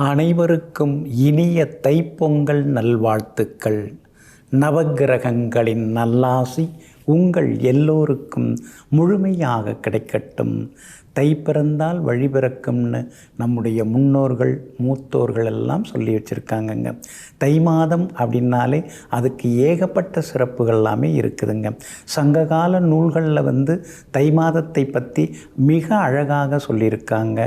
அனைவருக்கும் இனிய தைப்பொங்கல் நல்வாழ்த்துக்கள். நவக்கிரகங்களின் நல்லாசி உங்கள் எல்லோருக்கும் முழுமையாக கிடைக்கட்டும். தை பிறந்தால் வழி பிறக்கும்னு நம்முடைய முன்னோர்கள் மூத்தோர்கள் எல்லாம் சொல்லி வச்சுருக்காங்கங்க. தை மாதம் அப்படின்னாலே அதுக்கு ஏகப்பட்ட சிறப்புகள் எல்லாமே இருக்குதுங்க. சங்ககால நூல்களில் தை மாதத்தை பற்றி மிக அழகாக சொல்லியிருக்காங்க,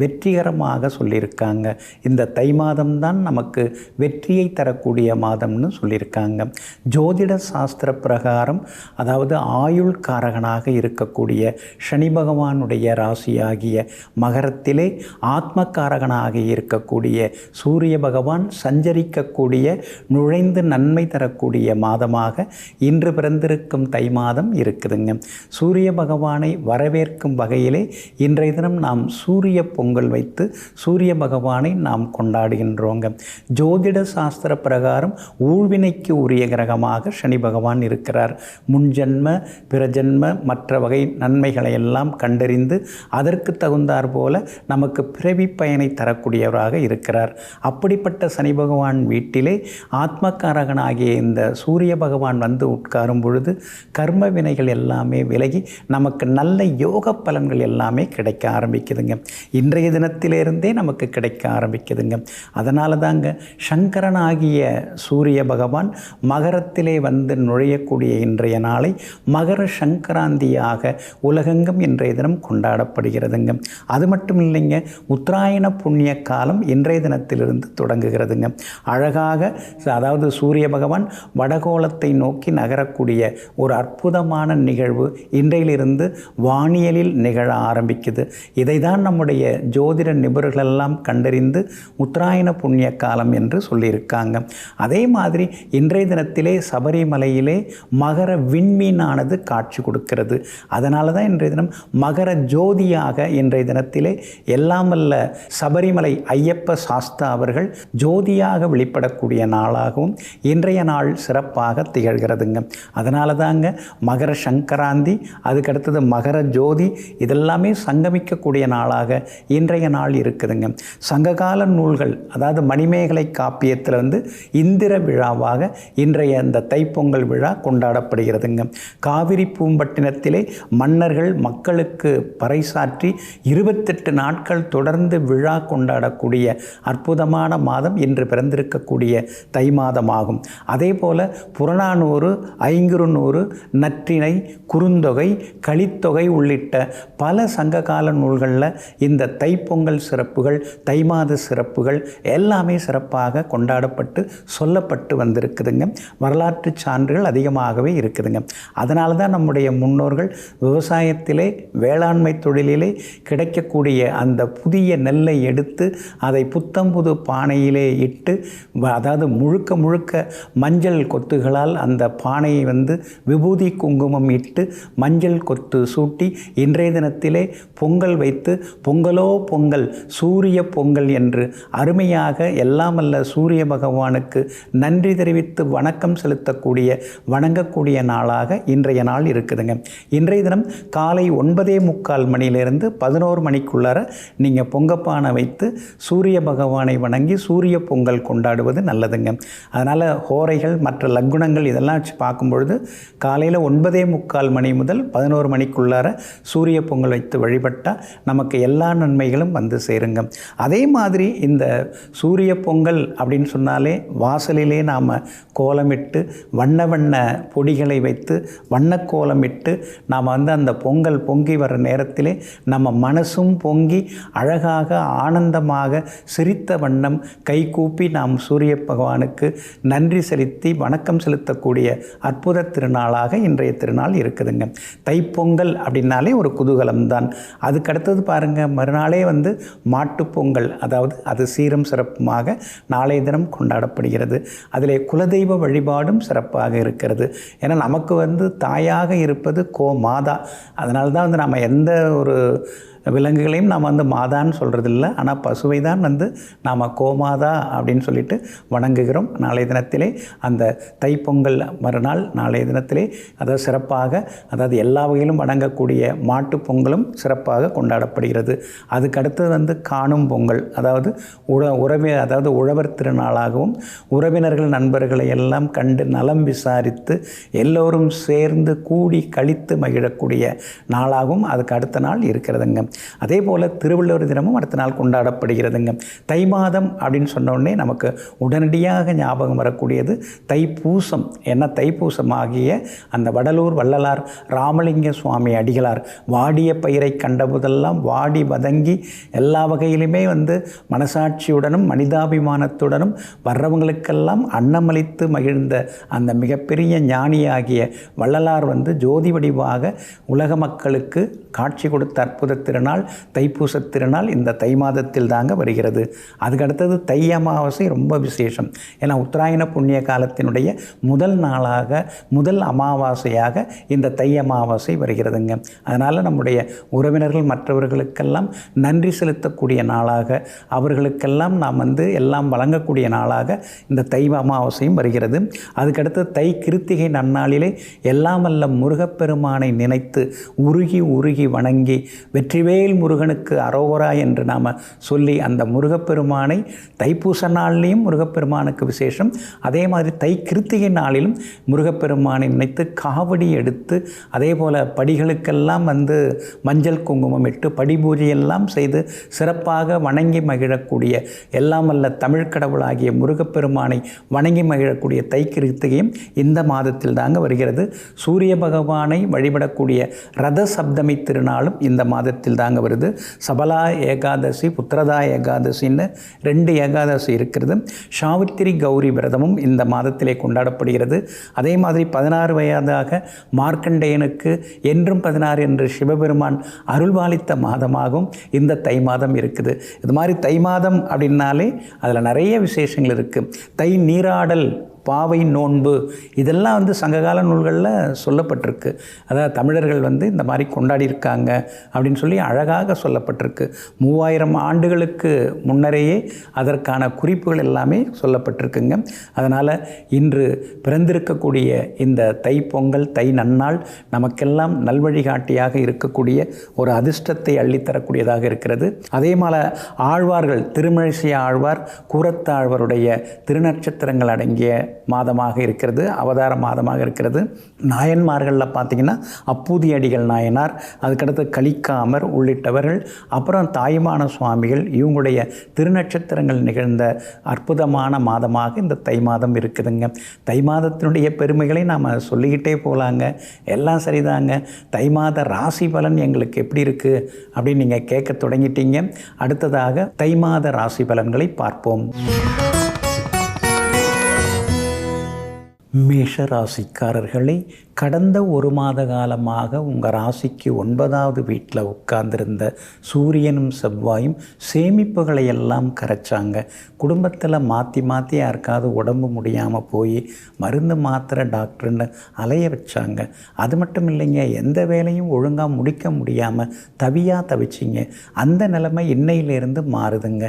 வெற்றிகரமாக சொல்லியிருக்காங்க. இந்த தை மாதம்தான் நமக்கு வெற்றியை தரக்கூடிய மாதம்னு சொல்லியிருக்காங்க. ஜோதிட சாஸ்திர பிரகாரம், அதாவது ஆயுள் காரகனாக இருக்கக்கூடிய சனி பகவானுடைய ராசியாகிய மகரத்திலே ஆத்மக்காரகனாக இருக்கக்கூடிய சூரிய பகவான் சஞ்சரிக்கக்கூடிய, நுழைந்து நன்மை தரக்கூடிய மாதமாக இன்று பிறந்திருக்கும் தை மாதம் இருக்குதுங்க. சூரிய பகவானை வரவேற்கும் வகையிலே இன்றைய தினம் நாம் சூரிய பொங்கல் வைத்து சூரிய பகவானை நாம் கொண்டாடுகின்றோங்க. ஜோதிட சாஸ்திர பிரகாரம் ஊழ்வினைக்கு உரிய கிரகமாக சனி பகவான் இருக்கிறார். முன்ஜென்ம பிறஜென்ம மற்ற வகை நன்மைகளை எல்லாம் கண்டறிந்து அதற்கு தகுந்தாற் போல நமக்கு பிறவி பயனை தரக்கூடியவராக இருக்கிறார். அப்படிப்பட்ட சனி பகவான் வீட்டிலே ஆத்மக்காரகனாகிய இந்த சூரிய பகவான் உட்காரும் பொழுது கர்ம வினைகள் எல்லாமே விலகி நமக்கு நல்ல யோக பலன்கள் எல்லாமே கிடைக்க ஆரம்பிக்குதுங்க. இன்றைய தினத்திலிருந்தே நமக்கு கிடைக்க ஆரம்பிக்குதுங்க. அதனால தாங்க சங்கரனாகிய சூரிய பகவான் மகரத்திலே நுழையக்கூடிய இன்றைய நாளை மகர சங்கராந்தியாக உலகெங்கும் இன்றைய தினம் கொண்டாடப்படுகிறதுங்க. அது மட்டும் இல்லைங்க, உத்தராயண புண்ணிய காலம் இன்றைய தினத்திலிருந்து தொடங்குகிறதுங்க. அழகாக, அதாவது சூரிய பகவான் வடகோலத்தை நோக்கி நகரக்கூடிய ஒரு அற்புதமான நிகழ்வு இன்றையிலிருந்து வானியலில் நிகழ ஆரம்பிக்குது. இதை தான் நம்முடைய ஜோதிட நிபுணர்களெல்லாம் கண்டறிந்து உத்தராயண புண்ணிய காலம் என்று சொல்லியிருக்காங்க. அதே மாதிரி இன்றைய தினத்திலே சபரிமலையிலே மகர விண்மீனானது காட்சி கொடுக்கிறது. அதனால தான் இன்றைய தினம் மகர ஜோதியாக இன்றைய தினத்திலே எல்லாம் வல்ல சபரிமலை ஐயப்ப சாஸ்தா அவர்கள் ஜோதியாக வெளிப்படக்கூடிய நாளாகவும் இன்றைய நாள் சிறப்பாக திகழ்கிறதுங்க. அதனால தாங்க மகர சங்கராந்தி, அதுக்கடுத்தது மகர ஜோதி, இதெல்லாமே சங்கமிக்கக்கூடிய நாளாக இன்றைய நாள் இருக்குதுங்க. சங்ககால நூல்கள், அதாவது மணிமேகலை காப்பியத்தில் இந்திர விழாவாக இன்றைய இந்த தைப்பொங்கல் விழா கொண்டாடப்படுகிறதுங்க. காவிரி பூம்பட்டினத்திலே மன்னர்கள் மக்களுக்கு பறைசாற்றி 28 நாட்கள் தொடர்ந்து விழா கொண்டாடக்கூடிய அற்புதமான மாதம் இன்று பிறந்திருக்கக்கூடிய தை மாதமாகும். அதே போல புறநானூறு, ஐங்குறுநூறு, நற்றிணை, குறுந்தொகை, கலித்தொகை உள்ளிட்ட பல சங்ககால நூல்களில் இந்த தைப்பொங்கல் சிறப்புகள், தை மாத சிறப்புகள் எல்லாமே சிறப்பாக கொண்டாடப்பட்டு சொல்லப்பட்டு வந்திருக்குதுங்க. வரலாற்று சான்றுகள் அதிகமாகவே இருக்குதுங்க. அதனால தான் நம்முடைய முன்னோர்கள் விவசாயத்திலே, வேளாண்மை தொழிலிலே கிடைக்கக்கூடிய அந்த புதிய நெல்லை எடுத்து அதை புத்தம்புது பானையிலே இட்டு, அதாவது முழுக்க முழுக்க மஞ்சள் கொத்துகளால் அந்த பானையை விபூதி குங்குமம் இட்டு மஞ்சள் கொத்து சூட்டி இன்றைய தினத்திலே பொங்கல் வைத்து, பொங்கலோ பொங்கல் சூரிய பொங்கல் என்று அருமையாக எல்லாம் அல்ல சூரிய பகவானுக்கு நன்றி தெரிவித்து வணக்கம் செலுத்தக்கூடிய, வணங்கக்கூடிய நாளாக இன்றைய நாள் இருக்குதுங்க. இன்றைய தினம் காலை 9:45 மணியிலிருந்து 11 மணிக்குள்ளார நீங்கள் பொங்கப்பானை வைத்து சூரிய பகவானை வணங்கி சூரிய பொங்கல் கொண்டாடுவது நல்லதுங்க. அதனால் ஹோரைகள் மற்ற லக்குணங்கள் இதெல்லாம் வச்சு பார்க்கும்பொழுது காலையில் 9:45 மணி முதல் 11 மணிக்குள்ளார சூரிய பொங்கல் வைத்து வழிபட்டால் நமக்கு எல்லா நன்மைகளும் சேருங்க. அதே மாதிரி இந்த சூரிய பொங்கல் அப்படின்னு சொன்னாலே வாசலிலே நாம் கோலமிட்டு வண்ண வண்ண பொடிகளை வைத்து வண்ண கோலமிட்டு நாம் அந்த பொங்கல் பொங்கி வர நேரத்திலே நம்ம மனசும் பொங்கி அழகாக ஆனந்தமாக சிரித்த வண்ணம் கைகூப்பி நாம் சூரிய பகவானுக்கு நன்றி செலுத்தி வணக்கம் செலுத்தக்கூடிய அற்புத திருநாளாக இன்றைய திருநாள் இருக்குதுங்க. தைப்பொங்கல் அப்படின்னாலே ஒரு குதூகலம்தான். அதுக்கடுத்தது பாருங்கள், மறுநாளே மாட்டுப்பொங்கல், அதாவது அது சீரும் சிறப்புமாக நாளைய தினம் கொண்டாடப்படுகிறது. அதிலே குலதெய்வ வழிபாடும் சிறப்பாக இருக்கிறது. ஏன்னா நமக்கு தாயாக இருப்பது மாதா. அதனால தான் நம்ம எந்த ஒரு விலங்குகளையும் நாம் வந்து மாதான்னு சொல்கிறதில்ல, ஆனால் பசுவை தான் வந்து நாம் கோமாதா அப்படின்னு சொல்லிட்டு வணங்குகிறோம். நாளைய தினத்திலே அந்த தைப்பொங்கல் மறுநாள் நாளைய தினத்திலே அதாவது சிறப்பாக, அதாவது எல்லா வகையிலும் வணங்கக்கூடிய மாட்டுப் பொங்கலும் சிறப்பாக கொண்டாடப்படுகிறது. அதுக்கு அடுத்தது வந்து காணும் பொங்கல், அதாவது அதாவது உழவர் திருநாளாகவும் உறவினர்கள் நண்பர்களை எல்லாம் கண்டு நலம் விசாரித்து எல்லோரும் சேர்ந்து கூடி கழித்து மகிழக்கூடிய நாளாகவும் அதுக்கு அடுத்த நாள் இருக்கிறதுங்க. அதே போல் திருவள்ளுவர் தினமும் அடுத்த நாள் கொண்டாடப்படுகிறதுங்க. தை மாதம் அப்படின்னு சொன்ன உடனே நமக்கு உடனடியாக ஞாபகம் வரக்கூடியது தைப்பூசம். என்ன தைப்பூசம் ஆகிய அந்த வடலூர் வள்ளலார் ராமலிங்க சுவாமி அடிகளார் வாடிய பயிரை கண்டபோதெல்லாம் வாடி வதங்கி எல்லா வகையிலுமே வந்து மனசாட்சியுடனும் மனிதாபிமானத்துடனும் வர்றவங்களுக்கெல்லாம் அன்னமளித்து மகிழ்ந்த அந்த மிகப்பெரிய ஞானியாகிய வள்ளலார் வந்து ஜோதி வடிவாக உலக மக்களுக்கு காட்சி கொடுத்த அற்புத திருநாள் தைப்பூச திருநாள் இந்த தை மாதத்தில் தாங்க வருகிறது. அதுக்கடுத்தது தை அமாவாசை ரொம்ப விசேஷம். ஏன்னா உத்தராயண புண்ணிய காலத்தினுடைய முதல் நாளாக முதல் அமாவாசையாக இந்த தை அமாவாசை வருகிறதுங்க. அதனால் நம்முடைய உறவினர்கள் மற்றவர்களுக்கெல்லாம் நன்றி செலுத்தக்கூடிய நாளாக, அவர்களுக்கெல்லாம் நாம் வந்து எல்லாம் வழங்கக்கூடிய நாளாக இந்த தை அமாவாசையும் வருகிறது. அதுக்கடுத்து தை கிருத்திகை நன்னாளிலே எல்லாம் வல்ல முருகப்பெருமானை நினைத்து உருகி உருகி வணங்கி வெற்றிவேல் முருகனுக்கு அரோகரா என்று நாம் சொல்லி அந்த முருகப்பெருமானை தைப்பூச நாளிலையும் முருகப்பெருமானுக்கு விசேஷம், அதே மாதிரி தை கிருத்திகை நாளிலும் முருகப்பெருமானை நினைத்து காவடி எடுத்து அதே போல் படிகளுக்கெல்லாம் வந்து மஞ்சள் குங்குமம் இட்டு படி பூஜையெல்லாம் செய்து சிறப்பாக வணங்கி மகிழக்கூடிய எல்லாம் வல்ல தமிழ் கடவுளாகிய முருகப்பெருமானை வணங்கி மகிழக்கூடிய தை கிருத்திகையும் இந்த மாதத்தில் தாங்க வருகிறது. சூரிய பகவானை வழிபடக்கூடிய ரத சப்தமி திருநாளும் இந்த மாதத்தில் தாங்க வருது. சபலா ஏகாதசி, புத்திரதா ஏகாதசின்னு 2 ஏகாதசி இருக்கிறது. சாவித்திரி கௌரி விரதமும் இந்த மாதத்திலே கொண்டாடப்படுகிறது. அதே மாதிரி 16 வயதாக மார்க்கண்டேயனுக்கு என்றும் 16 என்று சிவபெருமான் அருள்பாலித்த மாதமாகவும் இந்த தை மாதம் இருக்குது. இது மாதிரி தை மாதம் அப்படின்னாலே அதில் நிறைய விசேஷங்கள் இருக்குது. தை நீராடல், பாவை நோன்பு, இதெல்லாம் வந்து சங்ககால நூல்களில் சொல்லப்பட்டிருக்கு. அதாவது தமிழர்கள் வந்து இந்த மாதிரி கொண்டாடியிருக்காங்க அப்படின்னு சொல்லி அழகாக சொல்லப்பட்டிருக்கு. 3000 ஆண்டுகளுக்கு முன்னரேயே அதற்கான குறிப்புகள் எல்லாமே சொல்லப்பட்டிருக்குங்க. அதனால் இன்று பிறந்திருக்கக்கூடிய இந்த தை பொங்கல் தை நன்னாள் நமக்கெல்லாம் நல்வழிகாட்டியாக இருக்கக்கூடிய ஒரு அதிர்ஷ்டத்தை அள்ளித்தரக்கூடியதாக இருக்கிறது. அதே மாதிரி ஆழ்வார்கள், திருமழிசை ஆழ்வார், கூரத்தாழ்வாருடைய திருநட்சத்திரங்கள் அடங்கிய மாதமாக இருக்கிறது, அவதார மாதமாக இருக்கிறது. நாயன்மார்களில் பார்த்திங்கன்னா அப்பூதி அடிகள் நாயனார், அதுக்கடுத்து கலிக்காமர் உள்ளிட்டவர்கள், அப்புறம் தாயுமான சுவாமிகள், இவங்களுடைய திருநட்சத்திரங்கள் நிகழ்ந்த அற்புதமான மாதமாக இந்த தை மாதம் இருக்குதுங்க. தை மாதத்தினுடைய பெருமைகளை நாம் சொல்லிக்கிட்டே போகலாங்க. எல்லாம் சரிதாங்க. தை மாத ராசி பலன் எங்களுக்கு எப்படி இருக்குது அப்படின்னு நீங்கள் கேட்க தொடங்கிட்டீங்க. அடுத்ததாக தை மாத ராசி பலன்களை பார்ப்போம். மேஷ ராசிக்காரர்களை கடந்த 1 மாத காலமாக உங்கள் ராசிக்கு 9வது வீட்டில் உட்கார்ந்திருந்த சூரியனும் செவ்வாயும் சேமிப்புகளை எல்லாம் கரைச்சாங்க. குடும்பத்தில் மாற்றி மாற்றி யாருக்காவது உடம்பு முடியாமல் போய் மருந்து மாத்திரை டாக்டர்னு அலைய வச்சாங்க. அது மட்டும் இல்லைங்க, எந்த வேலையும் ஒழுங்காக முடிக்க முடியாமல் தவிச்சிங்க. அந்த நிலைமை இன்னையிலிருந்து மாறுதுங்க.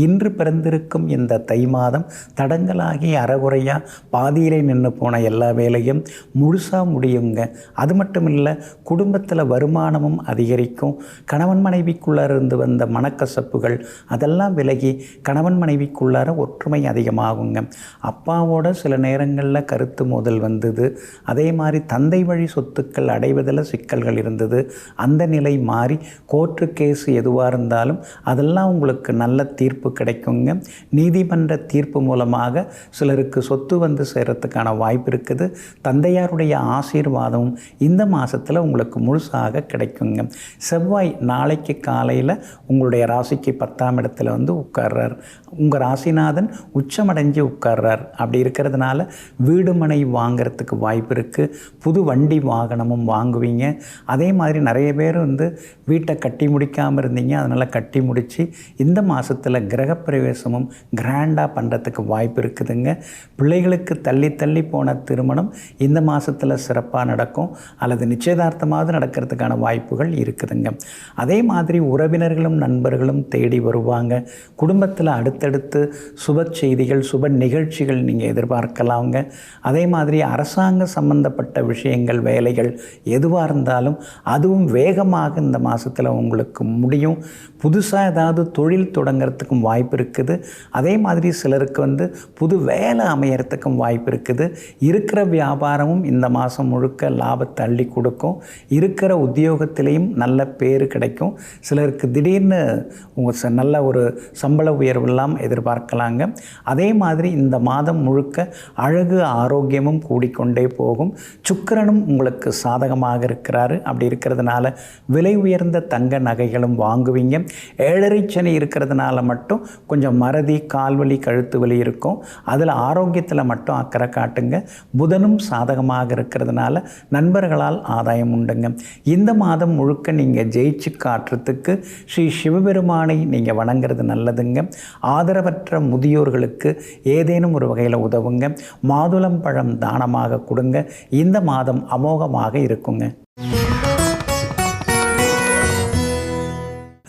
இன்று பிறந்திருக்கும் இந்த தை மாதம் தடங்களாகி அறகுறையாக பாதியிலே நின்று போன எல்லா வேலையும் முழுசாக முடியுங்க. அது மட்டும் இல்லை, குடும்பத்தில் வருமானமும் அதிகரிக்கும். கணவன் மனைவிக்குள்ளார இருந்து வந்த மனக்கசப்புகள் அதெல்லாம் விலகி கணவன் மனைவிக்குள்ளார ஒற்றுமை அதிகமாகுங்க. அப்பாவோட சில நேரங்களில் கருத்து மோதல் வந்தது. அதே மாதிரி தந்தை வழி சொத்துக்கள் அடைவதில் சிக்கல்கள் இருந்தது. அந்த நிலை மாறி கோர்ட்டு கேஸ் எதுவாக இருந்தாலும் அதெல்லாம் உங்களுக்கு நல்ல தீர்ப்பு கிடைக்குங்க. நீதிமன்ற தீர்ப்பு மூலமாக சிலருக்கு சொத்து வந்து சேரத்துக்கான வாய்ப்பு இருக்குது. தந்தையாருடைய ஆசீர்வாதமும் இந்த மாதத்தில் உங்களுக்கு முழுசாக கிடைக்குங்க. செவ்வாய் நாளைக்கு காலையில் உங்களுடைய ராசிக்கு 10ஆம் இடத்துல வந்து உட்கார்றார். உங்கள் ராசிநாதன் உச்சமடைஞ்சு உட்கார்றார். அப்படி இருக்கிறதுனால வீடு மனை வாங்கிறதுக்கு வாய்ப்பு இருக்குது. புது வண்டி வாகனமும் வாங்குவீங்க. அதே மாதிரி நிறைய பேர் வந்து வீட்டை கட்டி முடிக்காமல் இருந்தீங்க, அதனால் கட்டி முடித்து இந்த மாதத்தில் கிரகப்பிரவேசமும் கிராண்டாக பண்ணுறதுக்கு வாய்ப்பு இருக்குதுங்க. பிள்ளைகளுக்கு தள்ளி தள்ளி போன திருமணம் இந்த மாதத்தில் சிறப்பாக நடக்கும், அல்லது நிச்சயதார்த்தமாவது நடக்கிறதுக்கான வாய்ப்புகள் இருக்குதுங்க. அதே மாதிரி உறவினர்களும் நண்பர்களும் தேடி வருவாங்க. குடும்பத்தில் அடுத்தடுத்து சுப செய்திகள், சுப நிகழ்ச்சிகள் நீங்கள் எதிர்பார்க்கலாங்க. அதே மாதிரி அரசாங்க சம்பந்தப்பட்ட விஷயங்கள், வேலைகள் எதுவாக இருந்தாலும் அதுவும் வேகமாக இந்த மாதத்தில் உங்களுக்கு முடியும். புதுசாக ஏதாவது தொழில் தொடங்கிறதுக்கும் வாய்ப்பு இருக்குது. அதே மாதிரி சிலருக்கு புது வேலை அமையறதுக்கும் வாய்ப்பு இருக்குது. இருக்கிற வியாபாரமும் இந்த மாதம் முழுக்க லாபத்தை அள்ளி கொடுக்கும். இருக்கிற உத்தியோகத்திலையும் நல்ல பேர் கிடைக்கும். சிலருக்கு திடீர்னு உங்கள் நல்ல ஒரு சம்பள உயர்வெல்லாம் எதிர்பார்க்கலாங்க. அதே மாதிரி இந்த மாதம் முழுக்க அழகு ஆரோக்கியமும் கூடிக்கொண்டே போகும். சுக்கிரனும் உங்களுக்கு சாதகமாக இருக்கிறாரு. அப்படி இருக்கிறதுனால விலை உயர்ந்த தங்க நகைகளும் வாங்குவீங்க. ஏழரை சனி இருக்கிறதுனால மட்டும் கொஞ்சம் மறதி, கால்வலி, கழுத்து வலி இருக்கும். அதில் ஆரோக்கியத்தில் மட்டும் அக்கறை காட்டுங்க. புதனும் சாதகமாக இருக்கிறதுனால நண்பர்களால் ஆதாயம் உண்டுங்க. இந்த மாதம் முழுக்க நீங்கள் ஜெயிச்சு காட்டுறதுக்கு ஸ்ரீ சிவபெருமானை நீங்கள் வணங்குறது நல்லதுங்க. ஆதரவற்ற முதியோர்களுக்கு ஏதேனும் ஒரு வகையில் உதவுங்க. மாதுளம் பழம் தானமாக கொடுங்க. இந்த மாதம் அமோகமாக இருக்குங்க.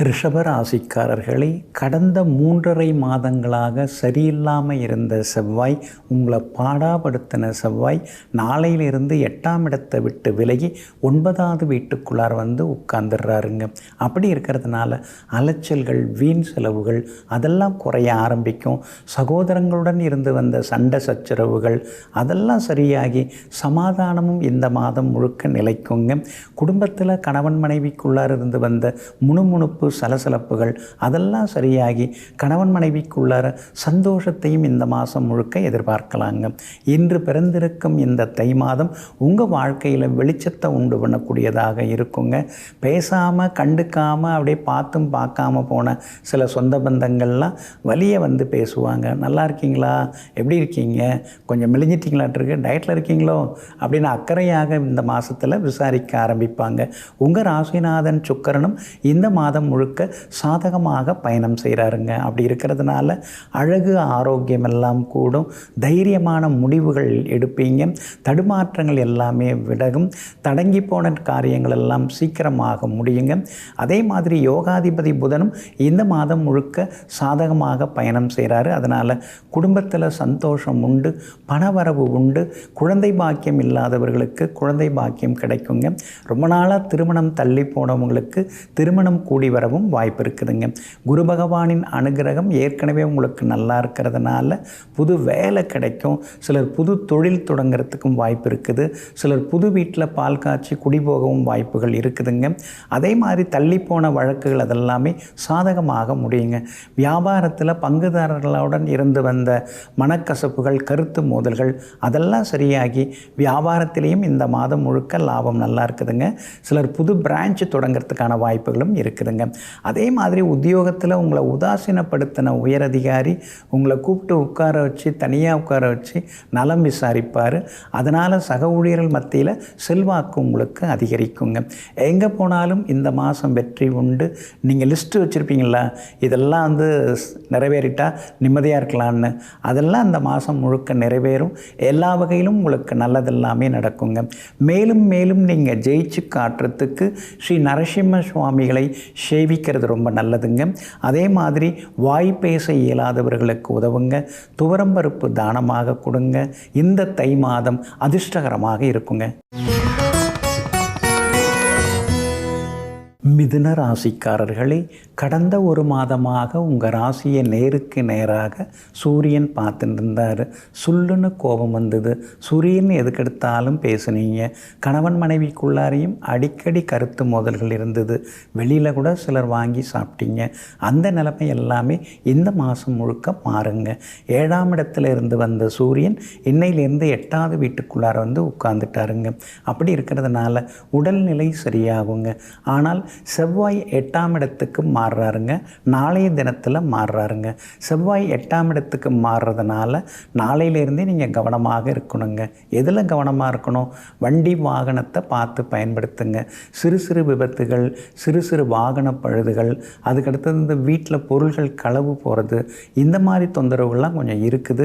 ரிஷபராசிக்காரர்களை கடந்த 3.5 மாதங்களாக சரியில்லாமல் இருந்த செவ்வாய், உங்களை பாடாப்படுத்தின செவ்வாய் நாளையிலிருந்து 8ஆம் இடத்தை விட்டு விலகி 9வது வீட்டுக்குள்ளார் உட்கார்ந்துடுறாருங்க. அப்படி இருக்கிறதுனால அலைச்சல்கள், வீண் செலவுகள் அதெல்லாம் குறைய ஆரம்பிக்கும். சகோதரங்களுடன் இருந்து வந்த சண்டை சச்சரவுகள் அதெல்லாம் சரியாகி சமாதானமும் இந்த மாதம் முழுக்க நிலைக்குங்க. குடும்பத்தில் கணவன் மனைவிக்குள்ளார் இருந்து வந்த முணுமுணுப்பு, சலசலப்புகள் அதெல்லாம் சரியாகி கணவன் மனைவிக்குள்ளார சந்தோஷத்தையும் இந்த மாதம் முழுக்க எதிர்பார்க்கலாங்க. இன்று பிறந்திருக்கும் இந்த தை மாதம் உங்கள் வாழ்க்கையில் வெளிச்சத்தை உண்டு பண்ணக்கூடியதாக இருக்குங்க. பேசாமல் கண்டுக்காமல் அப்படியே பார்த்தும் பார்க்காம போன சில சொந்த பந்தங்கள்லாம் வலியை பேசுவாங்க. நல்லா இருக்கீங்களா, எப்படி இருக்கீங்க, கொஞ்சம் மெலிஞ்சிட்டிங்களாட்டிருக்கு, டயட்டில் இருக்கீங்களோ அப்படின்னு அக்கறையாக இந்த மாதத்தில் விசாரிக்க ஆரம்பிப்பாங்க. உங்கள் ராசிநாதன் சுக்கிரனும் இந்த மாதம் முழுக்க சாதகமாக பயணம் செய்கிறாருங்க. அப்படி இருக்கிறதுனால அழகு ஆரோக்கியம் எல்லாம் கூடும். தைரியமான முடிவுகள் எடுப்பீங்க. தடுமாற்றங்கள் எல்லாமே விலகும். தடங்கி போன காரியங்கள் எல்லாம் சீக்கிரமாக முடியுங்க. அதே மாதிரி யோகாதிபதி புதனும் இந்த மாதம் முழுக்க சாதகமாக பயணம் செய்கிறாரு. அதனால் குடும்பத்தில் சந்தோஷம் உண்டு, பணவரவு உண்டு. குழந்தை பாக்கியம் இல்லாதவர்களுக்கு குழந்தை பாக்கியம் கிடைக்குங்க. ரொம்ப நாளாக திருமணம் தள்ளி போனவங்களுக்கு திருமணம் கூடி வரவும் வாய்ப்பு இருக்குதுங்க. குரு பகவானின் அனுகிரகம் ஏற்கனவே உங்களுக்கு நல்லா இருக்கிறதுனால புது வேலை கிடைக்கும். சிலர் புது தொழில் தொடங்கிறதுக்கும் வாய்ப்பு இருக்குது. சிலர் புது வீட்டில் பால் காய்ச்சி குடிபோகவும் வாய்ப்புகள் இருக்குதுங்க. அதே மாதிரி தள்ளி போன வழக்குகள் அதெல்லாமே சாதகமாக முடியுங்க. வியாபாரத்தில் பங்குதாரர்களுடன் இருந்து வந்த மனக்கசப்புகள், கருத்து மோதல்கள் அதெல்லாம் சரியாகி வியாபாரத்திலையும் இந்த மாதம் முழுக்க லாபம் நல்லா இருக்குதுங்க. சிலர் புது பிரான்ச் தொடங்கிறதுக்கான வாய்ப்புகளும் இருக்குதுங்க. அதே மாதிரி உத்தியோகத்தில் உங்களை உதாசீனப்படுத்தின உயரதிகாரி உங்களை கூப்பிட்டு உட்கார வச்சு, தனியாக உட்கார வச்சு நலம் விசாரிப்பார். அதனால் சக ஊழியர்கள் மத்தியில் செல்வாக்கு உங்களுக்கு அதிகரிக்குங்க. எங்கே போனாலும் இந்த மாதம் வெற்றி உண்டு. நீங்கள் லிஸ்ட்டு வச்சுருப்பீங்களா, இதெல்லாம் நிறைவேறிட்டா நிம்மதியாக இருக்கலான்னு, அதெல்லாம் இந்த மாதம் முழுக்க நிறைவேறும். எல்லா வகையிலும் உங்களுக்கு நல்லதெல்லாமே நடக்குங்க. மேலும் மேலும் நீங்கள் ஜெயிச்சு காட்டுறதுக்கு ஸ்ரீ நரசிம்ம சுவாமிகளை சேவிக்கிறது ரொம்ப நல்லதுங்க. அதே மாதிரி வாய் பேச இயலாதவர்களுக்கு உதவுங்க. துவரம்பருப்பு தானமாக கொடுங்க. இந்த தை மாதம் அதிர்ஷ்டகரமாக இருக்குங்க. மிதுன ராசிக்காரர்களே, கடந்த 1 மாதமாக உங்கள் ராசியை நேருக்கு நேராக சூரியன் பார்த்துட்டு இருந்தார். சுல்லுன்னு கோபம் வந்தது. சூரியன் எதுக்கெடுத்தாலும் பேசுனீங்க. கணவன் மனைவிக்குள்ளாரையும் அடிக்கடி கருத்து மோதல்கள் இருந்தது. வெளியில் கூட சிலர் வாங்கி சாப்பிட்டீங்க. அந்த நிலைமை எல்லாமே இந்த மாதம் முழுக்க மாறுங்க. 7ஆம் இடத்துல இருந்து வந்த சூரியன் இன்னையிலேருந்து 8வது வீட்டுக்குள்ளார உட்கார்ந்துட்டாருங்க. அப்படி இருக்கிறதுனால உடல்நிலை சரியாகுங்க. ஆனால் செவ்வாய் 8ஆம் இடத்துக்கு மாறுறாருங்க. நாளைய தினத்தில் மாறுறாருங்க. செவ்வாய் 8ஆம் இடத்துக்கு மாறுறதுனால நாளையிலேருந்தே நீங்கள் கவனமாக இருக்கணுங்க. எதில் கவனமாக இருக்கணும்? வண்டி வாகனத்தை பார்த்து பயன்படுத்துங்க. சிறு சிறு விபத்துகள், சிறு சிறு வாகன பழுதுகள், அதுக்கடுத்தது இந்த வீட்டில் பொருள்கள் களவு போகிறது, இந்த மாதிரி தொந்தரவுகள்லாம் கொஞ்சம் இருக்குது.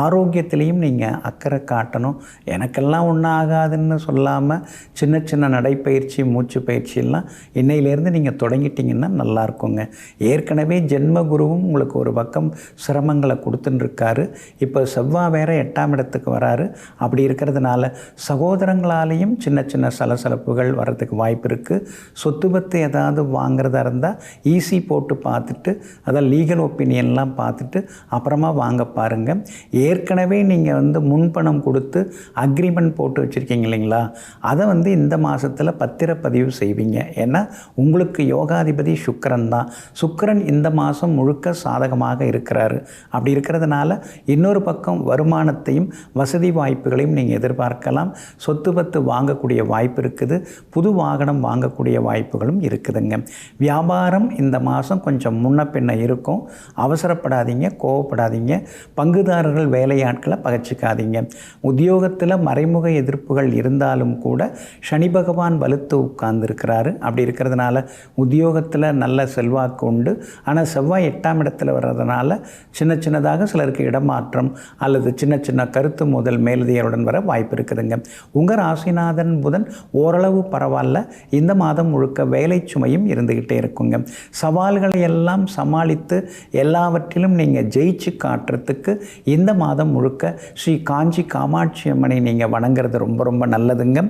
ஆரோக்கியத்திலையும் நீங்கள் அக்கறை காட்டணும். எனக்கெல்லாம் ஒன்றும் ஆகாதுன்னு சொல்லாமல் சின்ன சின்ன நடைப்பயிற்சி, மூச்சு பயிற்சியெல்லாம் இன்னையிலேருந்து நீங்கள் தொடங்கிட்டிங்கன்னா நல்லாயிருக்குங்க. ஏற்கனவே ஜென்ம குருவும் உங்களுக்கு ஒரு பக்கம் சிரமங்களை கொடுத்துட்டுருக்காரு. இப்போ செவ்வாய் வேறு 8ஆம் இடத்துக்கு வராரு. அப்படி இருக்கிறதுனால சகோதரங்களாலேயும் சின்ன சின்ன சலசலப்புகள் வர்றதுக்கு வாய்ப்பு இருக்குது. சொத்து பத்து ஏதாவது வாங்கிறதா இருந்தால் ஈஸி போட்டு பார்த்துட்டு, அதான் லீகல் ஒப்பீனியன்லாம் பார்த்துட்டு அப்புறமா வாங்க பாருங்கள். ஏற்கனவே நீங்கள் முன்பணம் கொடுத்து அக்ரிமெண்ட் போட்டு வச்சுருக்கீங்க இல்லைங்களா, அதை இந்த மாதத்தில் பத்திரப்பதிவு செய்வீங்க. ஏன்னா உங்களுக்கு யோகாதிபதி சுக்கிரன் தான். சுக்கிரன் இந்த மாதம் முழுக்க சாதகமாக இருக்கிறாரு. அப்படி இருக்கிறதுனால இன்னொரு பக்கம் வருமானத்தையும் வசதி வாய்ப்புகளையும் நீங்கள் எதிர்பார்க்கலாம். சொத்து பத்து வாங்கக்கூடிய வாய்ப்பு இருக்குது. புது வாகனம் வாங்கக்கூடிய வாய்ப்புகளும் இருக்குதுங்க. வியாபாரம் இந்த மாதம் கொஞ்சம் முன்ன பின்ன இருக்கும். அவசரப்படாதீங்க, கோவப்படாதீங்க. பங்குதாரர்கள், வேலையாட்களை பகச்சிக்காதீங்க. உத்தியோகத்தில் மறைமுக எதிர்ப்புகள் இருந்தாலும் கூட சனி பகவான் வலுத்து உட்கார்ந்துருக்கிறாரு. அப்படி இருக்கிறதுனால உத்தியோகத்தில் நல்ல செல்வாக்கு உண்டு. ஆனால் செவ்வாய் 8ஆம் இடத்துல வர்றதுனால சின்ன சின்னதாக சிலருக்கு இடமாற்றம் அல்லது சின்ன சின்ன கருத்து மோதல் மேலதிகாரியுடன் வர வாய்ப்பு இருக்குதுங்க. உங்கள் ராசிநாதன் புதன் ஓரளவு பரவாயில்ல. இந்த மாதம் முழுக்க வேலை சுமையும் இருந்துக்கிட்டே இருக்குங்க. சவால்களை எல்லாம் சமாளித்து எல்லாவற்றிலும் நீங்கள் ஜெயிச்சு காட்டுறதுக்கு இந்த மாதம் முழுக்க ஸ்ரீ காஞ்சி காமாட்சி அம்மனை நீங்கள் வணங்குறது ரொம்ப ரொம்ப நல்லதுங்க.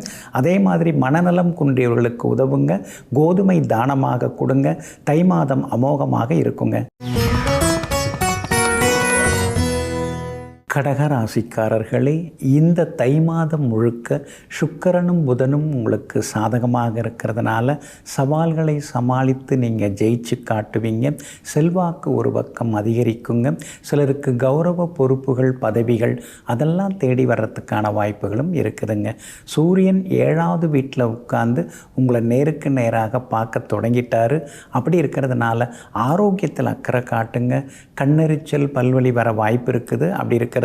அதே மாதிரி மனநலம் குன்றியவர்களுக்கு உதவுங்க. கோதுமை தானமாக கொடுங்க. தை மாதம் அமோகமாக இருக்குங்க. கடகராசிக்காரர்களே, இந்த தை மாதம் முழுக்க சுக்கிரனும் புதனும் உங்களுக்கு சாதகமாக இருக்கிறதுனால சவால்களை சமாளித்து நீங்கள் ஜெயிச்சு காட்டுவீங்க. செல்வாக்கு ஒரு பக்கம் அதிகரிக்குங்க. சிலருக்கு கௌரவ பொறுப்புகள், பதவிகள் அதெல்லாம் தேடி வர்றதுக்கான வாய்ப்புகளும் இருக்குதுங்க. சூரியன் 7ஆவது வீட்டில் உட்கார்ந்து உங்களை நேருக்கு நேராக பார்க்க தொடங்கிட்டாரு. அப்படி இருக்கிறதுனால ஆரோக்கியத்தில் அக்கறை காட்டுங்க. கண்ணெரிச்சல், பல்வலி வர வாய்ப்பு இருக்குது. அப்படி இருக்கிறதுனால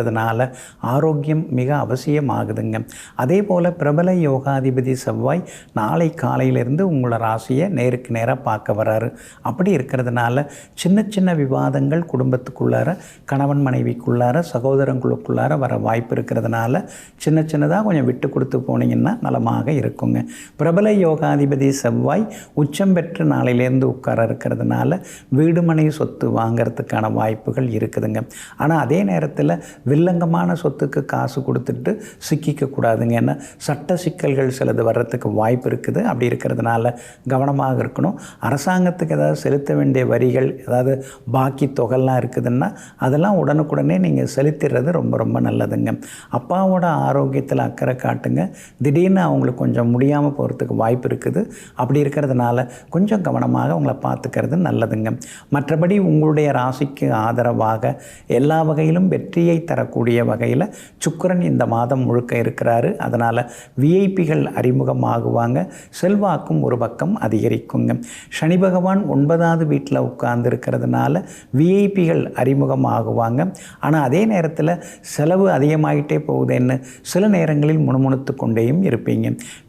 ஆரோக்கியம் மிக அவசியமாகுதுங்க. அதே போல் பிரபல யோகாதிபதி செவ்வாய் நாளை காலையிலிருந்து உங்களை ராசியை நேருக்கு நேராக பார்க்க வராரு. அப்படி இருக்கிறதுனால சின்ன சின்ன விவாதங்கள் குடும்பத்துக்குள்ளார, கணவன் மனைவிக்குள்ளார, சகோதரங்களுக்குள்ளார வர வாய்ப்பு இருக்கிறதுனால சின்ன சின்னதாக கொஞ்சம் விட்டு கொடுத்து போனீங்கன்னா நலமாக இருக்குங்க. பிரபல யோகாதிபதி செவ்வாய் உச்சம் பெற்று நாளையிலேருந்து உட்கார இருக்கிறதுனால வீடு மனை சொத்து வாங்கிறதுக்கான வாய்ப்புகள் இருக்குதுங்க. ஆனால் அதே நேரத்தில் வில்லங்கமான சொத்துக்கு காசு கொடுத்துட்டு சிக்கிக்க கூடாதுங்க. ஏன்னா சட்ட சிக்கல்கள் சிலது வர்றதுக்கு வாய்ப்பு இருக்குது. அப்படி இருக்கிறதுனால கவனமாக இருக்கணும். அரசாங்கத்துக்கு ஏதாவது செலுத்த வேண்டிய வரிகள், ஏதாவது பாக்கி தொகைலாம் இருக்குதுன்னா அதெல்லாம் உடனுக்குடனே நீங்கள் செலுத்திடுறது ரொம்ப ரொம்ப நல்லதுங்க. அப்பாவோட ஆரோக்கியத்தில் அக்கறை காட்டுங்க. திடீர்னு அவங்களுக்கு கொஞ்சம் முடியாமல் போகிறதுக்கு வாய்ப்பு இருக்குது. அப்படி இருக்கிறதுனால கொஞ்சம் கவனமாக அவங்கள பார்த்துக்கிறது நல்லதுங்க. மற்றபடி உங்களுடைய ராசிக்கு ஆதரவாக எல்லா வகையிலும் வெற்றியை தரக்கூடிய வகையில் சுக்கிரன் இந்த மாதம் முழுக்க இருக்கிறாரு. அதனால் விஐபிகள் அறிமுகமாகுவாங்க. செல்வாக்கும் ஒரு பக்கம் அதிகரிக்குங்க. சனி பகவான் 9ஆவது வீட்டில் உட்கார்ந்து இருக்கிறதுனால விஐபிகள் அறிமுகமாகுவாங்க. ஆனால் அதே நேரத்தில் செலவு அதிகமாகிட்டே போகுதுன்னு சில நேரங்களில் முணுமுணுத்து கொண்டேயும் இருப்பீங்க.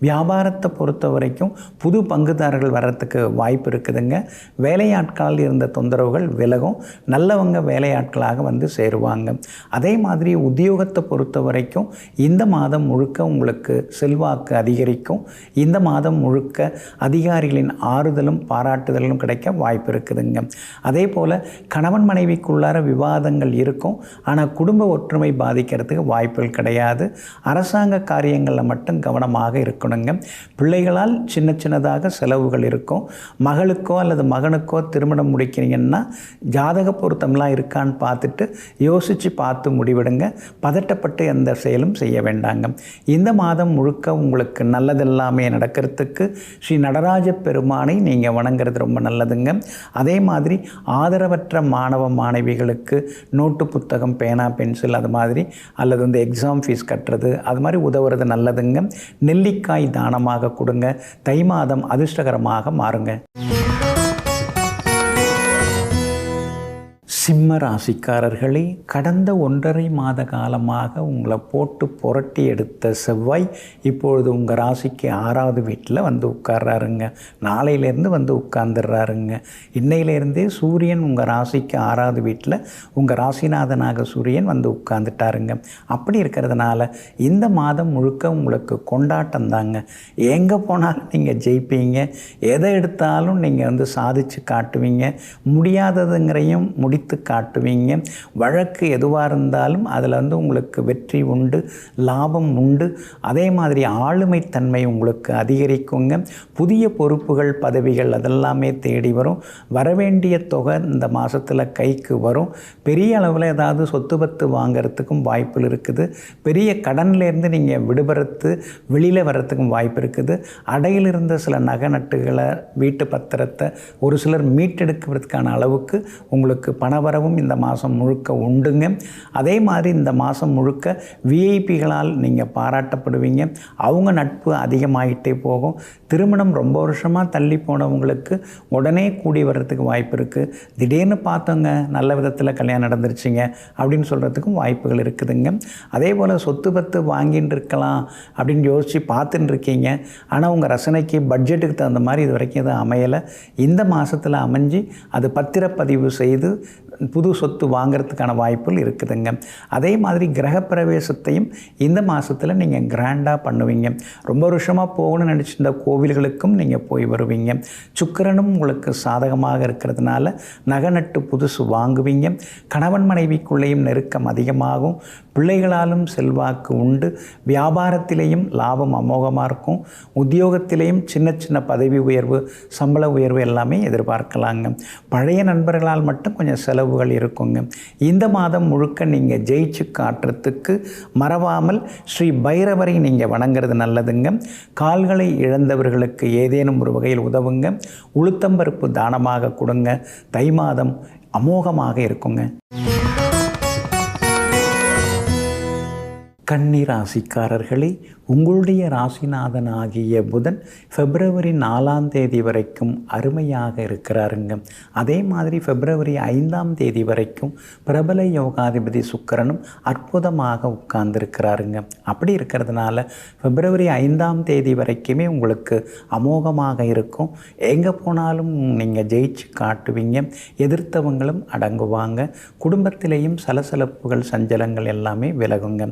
வியாபாரத்தை பொறுத்த வரைக்கும் புது பங்குதாரர்கள் வர்றதுக்கு வாய்ப்பு இருக்குதுங்க. வேலையாட்களால் இருந்த தொந்தரவுகள் விலகும். நல்லவங்க வேலையாட்களாக சேருவாங்க. அதே மாதிரி உத்தியோகத்தை பொறுத்த வரைக்கும் இந்த மாதம் முழுக்க உங்களுக்கு செல்வாக்கு அதிகரிக்கும். இந்த மாதம் முழுக்க அதிகாரிகளின் ஆறுதலும் பாராட்டுதலும் கிடைக்க வாய்ப்பு இருக்குதுங்க. அதே போல் கணவன் மனைவிக்குள்ளார விவாதங்கள் இருக்கும். ஆனால் குடும்ப ஒற்றுமை பாதிக்கிறதுக்கு வாய்ப்புகள் கிடையாது. அரசாங்க காரியங்களில் மட்டும் கவனமாக இருக்கணுங்க. பிள்ளைகளால் சின்ன சின்னதாக செலவுகள் இருக்கும். மகளுக்கோ அல்லது மகனுக்கோ திருமணம் முடிக்கிறீங்கன்னா ஜாதக பொருத்தம்லாம் இருக்கான்னு பார்த்துட்டு யோசித்து பார்த்து முடிவெடுங்க. பதட்டப்பட்டு எந்த செயலும் செய்ய வேண்டாங்க. இந்த மாதம் முழுக்க உங்களுக்கு நல்லதெல்லாமே நடக்கிறதுக்கு ஸ்ரீ நடராஜ பெருமானை நீங்கள் வணங்குறது ரொம்ப நல்லதுங்க. அதே மாதிரி ஆதரவற்ற மாணவ மாணவிகளுக்கு நோட்டு புத்தகம், பேனா, பென்சில் அது மாதிரி அல்லது வந்து எக்ஸாம் ஃபீஸ் கட்டுறது அது மாதிரி உதவுறது நல்லதுங்க. நெல்லிக்காய் தானமாக கொடுங்க. தை மாதம் அதிர்ஷ்டகரமாக மாறுங்க. சிம்ம ராசிக்காரர்களே, கடந்த 1.5 மாத காலமாக உங்களை போட்டு புரட்டி எடுத்த செவ்வாய் இப்பொழுது உங்கள் ராசிக்கு 6வது வீட்டில் வந்து உட்கார்றாருங்க. நாளையிலேருந்து வந்து உட்கார்ந்துடுறாருங்க. இன்னையிலேருந்தே சூரியன் உங்கள் ராசிக்கு 6வது வீட்டில் உங்கள் ராசிநாதனாக சூரியன் வந்து உட்கார்ந்துட்டாருங்க. அப்படி இருக்கிறதுனால இந்த மாதம் முழுக்க உங்களுக்கு கொண்டாட்டம் தாங்க. எங்கே போனாலும் நீங்கள் ஜெயிப்பீங்க. எதை எடுத்தாலும் நீங்கள் வந்து சாதித்து காட்டுவீங்க. முடியாததுங்கையும் முடித்து காட்டுவீங்க. வழக்கு எதுவாக இருந்தாலும் அதில் வந்து உங்களுக்கு வெற்றி உண்டு, லாபம் உண்டு. அதே மாதிரி ஆளுமைத்தன்மை உங்களுக்கு அதிகரிக்குங்க. புதிய பொறுப்புகள், பதவிகள் அதெல்லாமே தேடி வரும். வரவேண்டிய தொகை இந்த மாதத்தில் கைக்கு வரும். பெரிய அளவில் ஏதாவது சொத்து பத்து வாங்கிறதுக்கும் வாய்ப்பு இருக்குது. பெரிய கடன்லேருந்து நீங்கள் விடுபடுறது வெளியில் வர்றதுக்கும் வாய்ப்பு இருக்குது. அடையில் இருந்த சில நகை நட்டுகளை, வீட்டு பத்திரத்தை ஒரு சிலர் மீட்டெடுக்கிறதுக்கான அளவுக்கு உங்களுக்கு பணவரவும் இந்த மாதம் முழுக்க உண்டுங்க. அதே மாதிரி இந்த மாதம் முழுக்க விஐபிகளால் நீங்கள் பாராட்டப்படுவீங்க. அவங்க நட்பு அதிகமாகிட்டே போகும். திருமணம் ரொம்ப வருஷமாக தள்ளி போனவங்களுக்கு உடனே கூடி வர்றதுக்கு வாய்ப்பு இருக்குது. திடீர்னு பார்த்தவங்க நல்ல விதத்தில் கல்யாணம் நடந்துருச்சுங்க அப்படின்னு சொல்கிறதுக்கும் வாய்ப்புகள் இருக்குதுங்க. அதே போல் சொத்து பத்து வாங்கின்னு இருக்கலாம் அப்படின்னு யோசித்து பார்த்துட்டு இருக்கீங்க. ஆனால் உங்கள் ரசனைக்கு பட்ஜெட்டுக்கு தகுந்த மாதிரி இது வரைக்கும் எதுவும் அமையலை. இந்த மாதத்தில் அமைஞ்சு அது பத்திரப்பதிவு செய்து புது சொத்து வாங்கிறதுக்கான வாய்ப்புகள் இருக்குதுங்க. அதே மாதிரி கிரகப்பிரவேசத்தையும் இந்த மாதத்தில் நீங்கள் கிராண்டாக பண்ணுவீங்க. ரொம்ப வருஷமாக போகணும்னு நினச்சிருந்த கோவில்களுக்கும் நீங்கள் போய் வருவீங்க. சுக்கிரனும் உங்களுக்கு சாதகமாக இருக்கிறதுனால நகை நட்டு புதுசு வாங்குவீங்க. கணவன் மனைவிக்குள்ளேயும் நெருக்கம் அதிகமாகும். பிள்ளைகளாலும் செல்வாக்கு உண்டு. வியாபாரத்திலேயும் லாபம் அமோகமாக இருக்கும். உத்தியோகத்திலேயும் சின்ன சின்ன பதவி உயர்வு, சம்பள உயர்வு எல்லாமே எதிர்பார்க்கலாங்க. பழைய நண்பர்களால் மட்டும் கொஞ்சம் செலவுகள் இருக்குங்க. இந்த மாதம் முழுக்க நீங்கள் ஜெயிச்சு காட்டுறதுக்கு மறவாமல் ஸ்ரீ பைரவரை நீங்கள் வணங்குறது நல்லதுங்க. கால்களை இழந்தவர்களுக்கு ஏதேனும் ஒரு வகையில் உதவுங்க. உளுத்தம்பருப்பு தானமாக கொடுங்க. தை மாதம் அமோகமாக இருக்குங்க. கன்னி ராசிக்காரர்களே, உங்களுடைய ராசிநாதன் ஆகிய புதன் பிப்ரவரி 4ஆம் தேதி வரைக்கும் அருமையாக இருக்கிறாருங்க. அதே மாதிரி பிப்ரவரி 5ஆம் தேதி வரைக்கும் பிரபல யோகாதிபதி சுக்கிரனும் அற்புதமாக உட்கார்ந்துருக்கிறாருங்க. அப்படி இருக்கிறதுனால பிப்ரவரி 5ஆம் தேதி வரைக்குமே உங்களுக்கு அமோகமாக இருக்கும். எங்கே போனாலும் நீங்கள் ஜெயிச்சு காட்டுவீங்க. எதிர்த்தவங்களும் அடங்குவாங்க. குடும்பத்திலேயும் சலசலப்புகள், சஞ்சலங்கள் எல்லாமே விலகுங்க.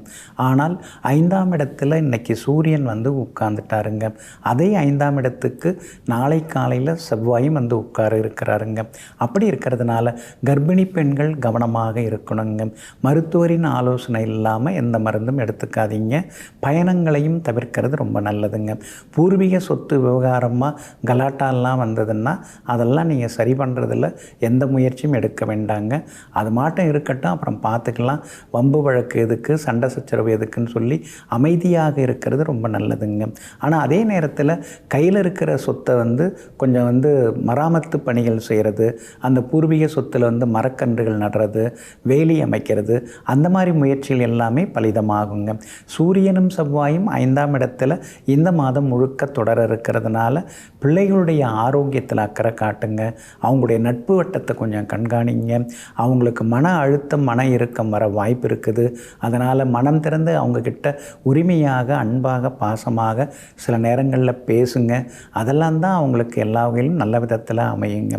ஆனால் 5ஆம் இடத்துல இன்னைக்கு சூரியன் வந்து உட்கார்ந்துட்டாருங்க. அதே 5ஆம் இடத்துக்கு நாளை காலையில் செவ்வாயும் வந்து உட்கார இருக்கிறாருங்க. அப்படி இருக்கிறதுனால கர்ப்பிணி பெண்கள் கவனமாக இருக்கணுங்க. மருத்துவரின் ஆலோசனை இல்லாமல் எந்த மருந்தும் எடுத்துக்காதீங்க. பயணங்களையும் தவிர்க்கிறது ரொம்ப நல்லதுங்க. பூர்வீக சொத்து விவகாரமாக கலாட்டாலாம் வந்ததுன்னா அதெல்லாம் நீங்கள் சரி பண்ணுறதில்ல எந்த முயற்சியும் எடுக்க வேண்டாங்க. அது மாட்டம் இருக்கட்டும், அப்புறம் பார்த்துக்கலாம். வம்பு வழக்கு எதுக்கு, சண்டை சச்சரவு எதுக்குன்னு சொல்லி அமைதியாக இருக்கிறது ரொம்ப நல்லதுங்க. ஆனால் அதே நேரத்தில் கையில் இருக்கிற சொத்தை வந்து கொஞ்சம் வந்து மராமத்து பணிகள் செய்கிறது, அந்த பூர்வீக சொத்தில் வந்து மரக்கன்றுகள் நடுறது, வேலி அமைக்கிறது, அந்த மாதிரி முயற்சிகள் எல்லாமே பலிதமாகுங்க. சூரியனும் செவ்வாயும் 5ஆம் இடத்துல இந்த மாதம் முழுக்க தொடர இருக்கிறதுனால பிள்ளைகளுடைய ஆரோக்கியத்தில் அக்கறை காட்டுங்க. அவங்களுடைய நட்பு வட்டத்தை கொஞ்சம் கண்காணிங்க. அவங்களுக்கு மன அழுத்தம், மன இறுக்கம் வர வாய்ப்பு இருக்குது. அதனால் மனம் திறந்து அவங்கக்கிட்ட உரிமையாக, அன்பாக, பாசமாக சில நேரங்களில் பேசுங்க. அதெல்லாம் தான் அவங்களுக்கு எல்லா வகையிலும் நல்ல விதத்தில் அமையுங்க.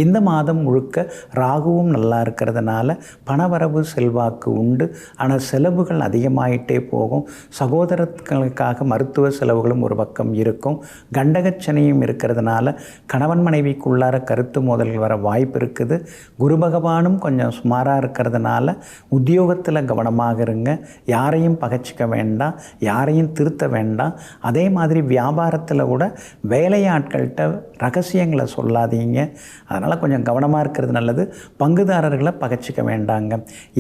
இந்த மாதம் முழுக்க ராகுவும் நல்லா இருக்கிறதுனால பணவரவு, செல்வாக்கு உண்டு. ஆனால் செலவுகள் அதிகமாகிட்டே போகும். சகோதரர்களுக்காக மருத்துவ செலவுகளும் ஒரு பக்கம் இருக்கும். கண்டகச்சனையும் இருக்கிறதுனால கணவன் மனைவிக்குள்ளார கருத்து மோதல்கள் வர வாய்ப்பு இருக்குது. குரு பகவானும் கொஞ்சம் சுமாராக இருக்கிறதுனால உத்தியோகத்தில் கவனமாக இருங்க. யாரையும் பகைச்சிக்க வேண்டாம், யாரையும் யாரையும் திருத்த வேண்டாம். அதே மாதிரி வியாபாரத்தில் கூட வேலையாட்கள்கிட்ட ரகசியங்களை சொல்லாதீங்க. அதனால் கொஞ்சம் கவனமாக இருக்கிறது நல்லது. பங்குதாரர்களை பகைச்சிக்க வேண்டாங்க.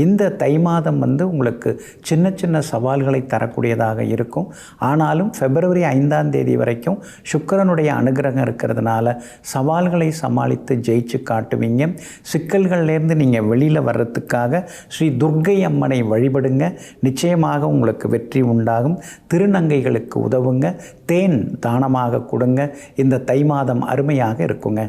இந்த தை மாதம் உங்களுக்கு சின்ன சின்ன சவால்களை தரக்கூடியதாக இருக்கும். ஆனாலும் பிப்ரவரி 5ஆம் தேதி வரைக்கும் சுக்கிரனுடைய அனுகிரகம் இருக்கிறதுனால சவால்களை சமாளித்து ஜெயிச்சு காட்டுவீங்க. சிக்கல்கள்லேருந்து நீங்கள் வெளியில் வர்றதுக்காக ஸ்ரீ துர்க்கை அம்மனை வழிபடுங்க. நிச்சயமாக உங்களுக்கு வெற்றி உண்டாகும். திருநங்கைகளுக்கு உதவுங்க. தேன் தானமாக கொடுங்க. இந்த தை மாதம் அருமையாக இருக்குங்க.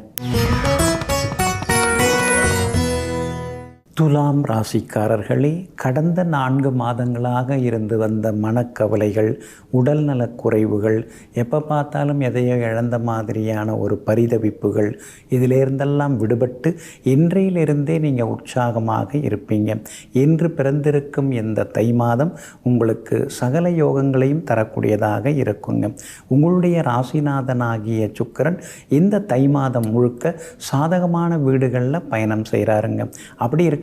துலாம் ராசிக்காரர்களே, கடந்த 4 மாதங்களாக இருந்து வந்த மனக்கவலைகள், உடல்நலக் குறைவுகள், எப்போ பார்த்தாலும் எதையோ இழந்த மாதிரியான ஒரு பரிதவிப்புகள், இதிலிருந்தெல்லாம் விடுபட்டு இன்றையிலிருந்தே நீங்கள் உற்சாகமாக இருப்பீங்க. இன்று பிறந்திருக்கும் இந்த தை மாதம் உங்களுக்கு சகல யோகங்களையும் தரக்கூடியதாக இருக்குங்க. உங்களுடைய ராசிநாதனாகிய சுக்கிரன் இந்த தை மாதம் முழுக்க சாதகமான வீடுகளில் பயணம் செய்கிறாருங்க. அப்படி இருக்கிறதுனால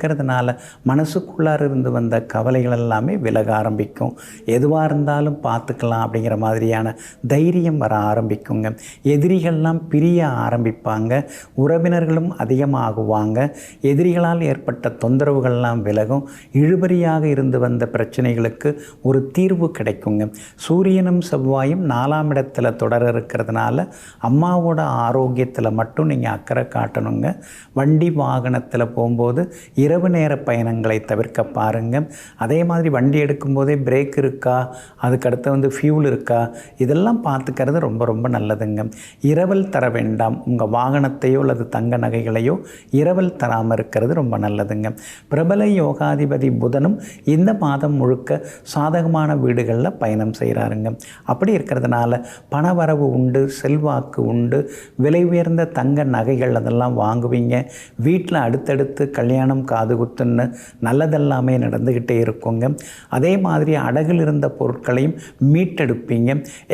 மனசுக்குள்ளார இருந்து வந்த கவலைகள் எல்லாமே விலக ஆரம்பிக்கும். எதுவாக இருந்தாலும் பார்த்துக்கலாம் அப்படிங்கிற மாதிரியான தைரியம் வர ஆரம்பிக்குங்க. எதிரிகள்லாம் பிரிய ஆரம்பிப்பாங்க. உறவினர்களும் அதிகமாகுவாங்க. எதிரிகளால் ஏற்பட்ட தொந்தரவுகள்லாம் விலகும். இழுபறியாக இருந்து வந்த பிரச்சனைகளுக்கு ஒரு தீர்வு கிடைக்குங்க. சூரியனும் செவ்வாயும் 4ஆம் இடத்துல தொடர இருக்கிறதுனால அம்மாவோட ஆரோக்கியத்தில் மட்டும் நீங்கள் அக்கறை காட்டணுங்க. வண்டி வாகனத்தில் போகும்போது இரவு நேர பயணங்களை தவிர்க்க பாருங்கள். அதே மாதிரி வண்டி எடுக்கும்போதே பிரேக் இருக்கா, அதுக்கடுத்து ஃபியூல் இருக்கா, இதெல்லாம் பார்த்துக்கிறது ரொம்ப ரொம்ப நல்லதுங்க. இரவல் தர வேண்டாம். உங்கள் வாகனத்தையோ அல்லது தங்க நகைகளையோ இரவல் தராமல் இருக்கிறது ரொம்ப நல்லதுங்க. பிரபல யோகாதிபதி புதனும் இந்த மாதம் முழுக்க சாதகமான வீடுகளில் பயணம் செய்கிறாருங்க. அப்படி இருக்கிறதுனால பணவரவு உண்டு, செல்வாக்கு உண்டு, விலை உயர்ந்த தங்க நகைகள் அதெல்லாம் வாங்குவீங்க. வீட்டில் அடுத்தடுத்து கல்யாணம், காதுகுத்துன்னு நல்லதெல்லாமே நடந்துக்கிட்டே இருக்குங்க. அதே மாதிரி அடகில் இருந்த பொருட்களையும் மீட்டெடுப்பீங்க.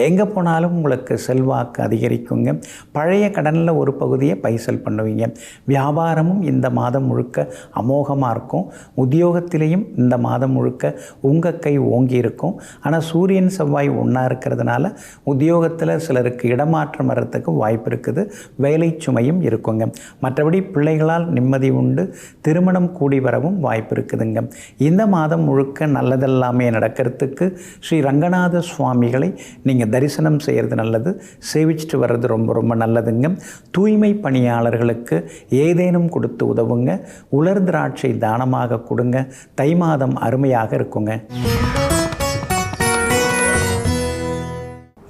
எங்கே போனாலும் உங்களுக்கு செல்வாக்கு அதிகரிக்குங்க. பழைய கடனில் ஒரு பகுதியை பைசல் பண்ணுவீங்க. வியாபாரமும் இந்த மாதம் முழுக்க அமோகமாக இருக்கும். உத்தியோகத்திலையும் இந்த மாதம் முழுக்க உங்கள் கை ஓங்கி இருக்கும். ஆனால் சூரியன் செவ்வாய் ஒன்றா இருக்கிறதுனால உத்தியோகத்தில் சிலருக்கு இடமாற்றம் வர்றதுக்கு வாய்ப்பு இருக்குது. வேலை சுமையும் இருக்குங்க. மற்றபடி பிள்ளைகளால் நிம்மதி உண்டு. திருமணம் கூடி வரவும் வாய்ப்பு இருக்குதுங்க. இந்த மாதம் முழுக்க நல்லதெல்லாமே நடக்கிறதுக்கு ஸ்ரீ ரங்கநாத சுவாமிகளை நீங்கள் தரிசனம் செய்கிறது நல்லது. சேவிச்சுட்டு வர்றது ரொம்ப ரொம்ப நல்லதுங்க. தூய்மை பணியாளர்களுக்கு ஏதேனும் கொடுத்து உதவுங்க. உலர் திராட்சை தானமாக கொடுங்க. தை மாதம் அருமையாக இருக்குங்க.